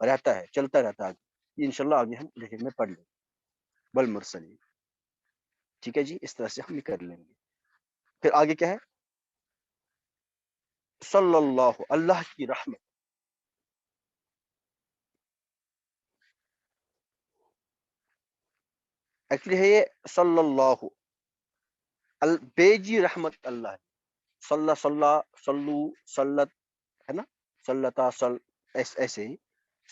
رہتا ہے، چلتا رہتا ہے. یہ انشاءاللہ آگے ہم ریڈنگ میں پڑھ لیں گے. والمرسلین، ٹھیک ہے جی، اس طرح سے ہم یہ کر لیں گے. پھر آگے کیا ہے، صلی اللہ، اللہ کی رحمت. ایکچولی ہے یہ صلی اللہ، بیجی رحمت اللہ ہے. صلی، صلو، صلت، ہے نا، صلتا، ایسے ہی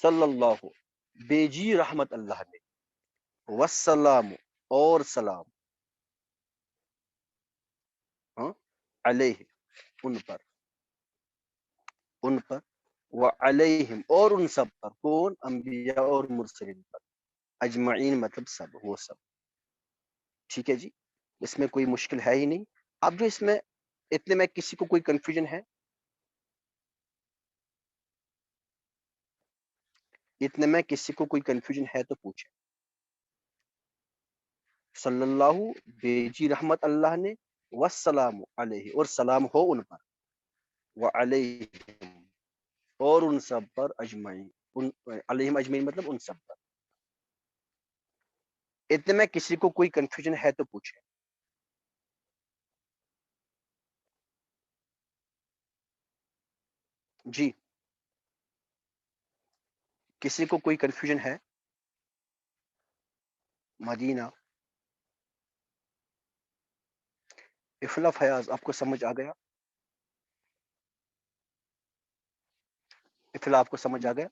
صلی اللہ، بیجی رحمت اللہ نے. والسلام، اور سلام، ہاں، علیہ، ان پر، ان پر، وعلیہم، اور ان سب پر. کون، انبیاء اور مرسلین پر. اجمعین مطلب سب، وہ سب. ٹھیک ہے جی، اس میں کوئی مشکل ہے ہی نہیں. اب جو اس میں اتنے میں کسی کو کوئی کنفیوژن ہے، اتنے میں کسی کو کوئی کنفیوژن ہے تو پوچھیں. صلی اللہ بھیجی رحمت اللہ نے، والسلام علیہ اور سلام ہو ان پر، وعلیہم اور ان سب پر، اجمعین علیہم اجمعین مطلب ان سب پر۔ اتنے میں کسی کو کوئی کنفیوژن ہے تو پوچھے۔ جی کسی کو کوئی کنفیوژن ہے؟ مدینہ افلا فیاض آپ کو سمجھ آ گیا؟ افلا آپ کو سمجھ آ گیا؟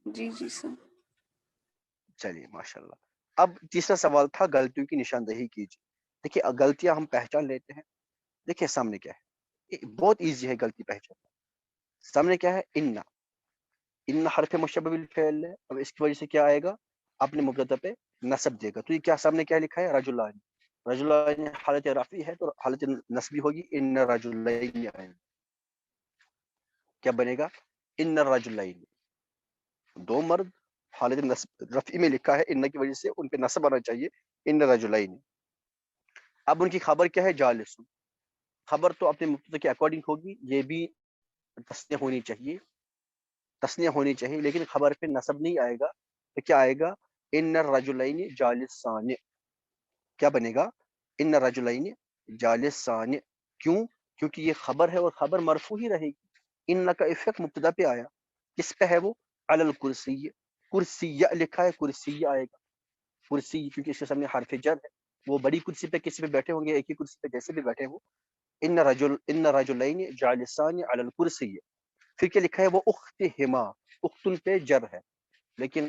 جی جی سر۔ چلیے ماشاء اللہ۔ اب تیسرا سوال تھا غلطیوں کی نشاندہی کیجیے۔ دیکھیے غلطیاں ہم پہچان لیتے ہیں۔ دیکھیے سامنے کیا ہے، یہ بہت ایزی ہے غلطی پہچان۔ سامنے کیا ہے، ان حرف مشبہ بالفعل ہے۔ اب اس کی وجہ سے کیا آئے گا، اپنے مبتدا پہ نصب دے گا۔ تو یہ کیا سامنے کیا لکھا ہے، رجلان۔ رجلان حالت رفعی ہے تو حالت نصبی ہوگی ان رجلین آئے گا۔ کیا بنے گا، ان رجلین، دو مرد، حالت رفعی میں لکھا ہے ان کی وجہ سے ان پہ نصب آنا چاہیے، ان رجلین۔ اب ان کی خبر کیا ہے، جالس۔ خبر تو اپنے مبتدا کے اکارڈنگ ہوگی، یہ بھی تسنیہ ہونی چاہیے، تسنیہ ہونی چاہیے، لیکن خبر پہ نصب نہیں آئے گا تو کیا آئے گا، ان الرجلین جالسان۔ کیا بنے گا، ان الرجلین جالسان۔ کیوں، کیونکہ یہ خبر ہے اور خبر مرفوع ہی رہے گی۔ ان کا افیکٹ مبتدا پہ آیا، کس پہ ہے وہ، علی الکرسی، کرسی لکھا ہے، کرسی آئے گا، کرسی کیونکہ اس کے سامنے حرف جر ہے۔ وہ بڑی کرسی پہ کسی پہ بیٹھے ہوں گے، ایک ہی کرسی پہ جیسے بھی بیٹھے ہوں۔ ان رجلین جالسان علی الکرسی۔ پھر کیا لکھا ہے، وہ اختہما، اختن پہ جر ہے، لیکن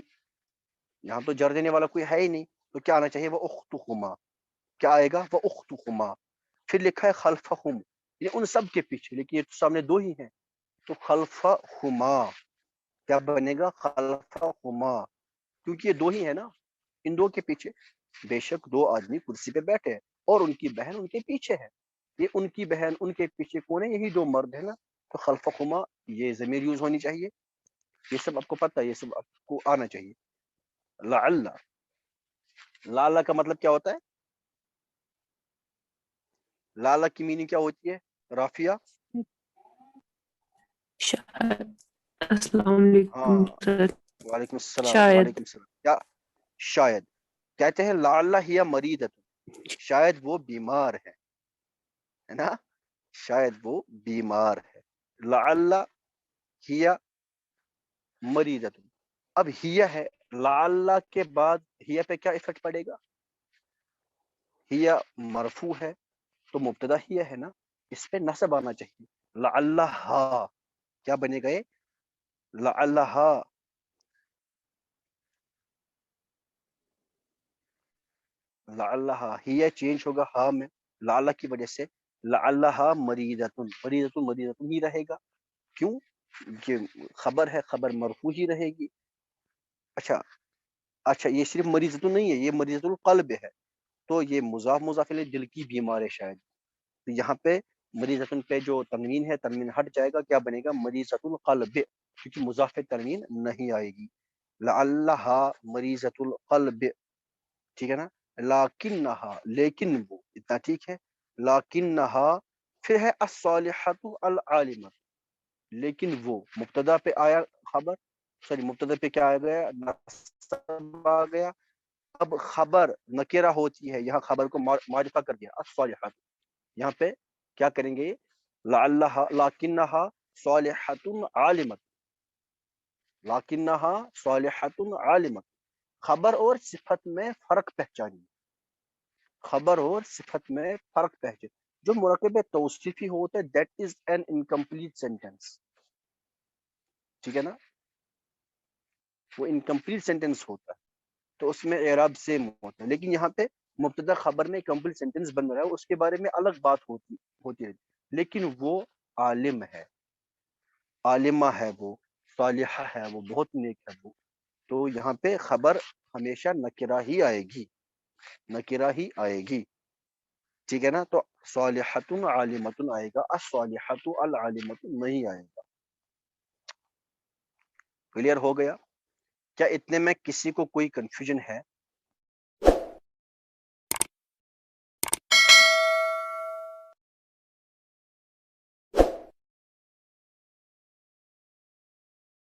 یہاں تو جر دینے والا کوئی ہے ہی نہیں، تو کیا آنا چاہیے، وہ اختہما۔ کیا آئے گا، وہ اختہما۔ پھر لکھا ہے خلفہم، یہ ان سب کے پیچھے، لیکن یہ تو سامنے دو ہی ہیں، تو خلفہما کیا بنے گا، خلفہما، کیونکہ یہ دو ہی ہے نا، ان دو کے پیچھے۔ بے شک دو آدمی کرسی پہ بیٹھے ہیں اور ان کی بہن ان کے پیچھے ہے، یہ ان کی بہن ان کے پیچھے کون ہے، یہی دو مرد ہے نا، تو خلفہما یہ ضمیر یوز ہونی چاہیے۔ یہ سب آپ کو پتہ ہے، یہ سب آپ کو آنا چاہیے۔ لعل، لعل کا مطلب کیا ہوتا ہے، لعل کی میننگ کیا ہوتی ہے، رافیہ؟ السلام علیکم ہاں سر۔ وعلیکم السلام، شاید وعلیکم السلام۔ کیا شاید، کہتے ہیں لعل ہی مریضۃ، شاید وہ بیمار ہے نا، شاید وہ بیمار ہے۔ لعل ہی مریضۃ، اب ہی ہے، لعل کے بعد ہی پہ کیا افیکٹ پڑے گا، ہی مرفوع ہے تو مبتدا ہی ہے نا، اس پہ نصب آنا چاہیے، لعلہا۔ کیا بنے گئے، لعلہا، لعلہا، ہی چینج ہوگا ہا میں لعل کی وجہ سے، لعلہا مریضۃ، مریضۃ مریضۃ ہی رہے گا، کیوں، یہ خبر ہے، خبر مرفوع ہی رہے گی۔ اچھا یہ صرف مریضۃ نہیں ہے، یہ مریضۃ القلب ہے، تو یہ مضاف مضاف الیہ دل کی بیمار ہے شاید، تو یہاں پہ مریضۃ پہ جو تنوین ہے، تنوین ہٹ جائے گا، کیا بنے گا، مریضۃ القلب، کیونکہ مضاف تنوین نہیں آئے گی، لعلہا مریضۃ القلب، ٹھیک ہے نا، لاکنہا لیکن وہ، اتنا ٹھیک ہے، لاکنہا، پھر ہے الصالحۃ العالمۃ، لیکن وہ مبتدا پہ آیا خبر، سوری مبتدا پہ کیا آ گیا، نصب آ گیا، اب خبر نکرہ ہوتی ہے، یہاں خبر کو معرفہ کر دیا، الصالحۃ، یہاں پہ کیا کریں گے، لعلہا لاکنہا صالحۃ عالمۃ، لاکنہا صالحۃ عالمۃ، خبر اور صفت میں فرق پہچانیے، خبر اور صفت میں فرق پہچانیے۔ جو مرکب توصیفی ہوتا ہے that is an incomplete sentence, ٹھیک ہے نا، وہ انکمپلیٹ سینٹینس ہوتا ہے تو اس میں اعراب سیم ہوتا ہے، لیکن یہاں پہ مبتدا خبر میں کمپلیٹ سینٹینس بن رہا ہے، اس کے بارے میں الگ بات ہوتی ہے، لیکن وہ عالم ہے، عالمہ ہے، وہ صالحہ ہے، وہ بہت نیک ہے وہ، تو یہاں پہ خبر ہمیشہ نکرہ ہی آئے گی، نکرہ ہی آئے گی، ٹھیک ہے نا، تو صالحۃ عالمۃ آئے گا، الصالحۃ العالمۃ نہیں آئے گا۔ کلیئر ہو گیا؟ کیا اتنے میں کسی کو کوئی کنفیوژن ہے؟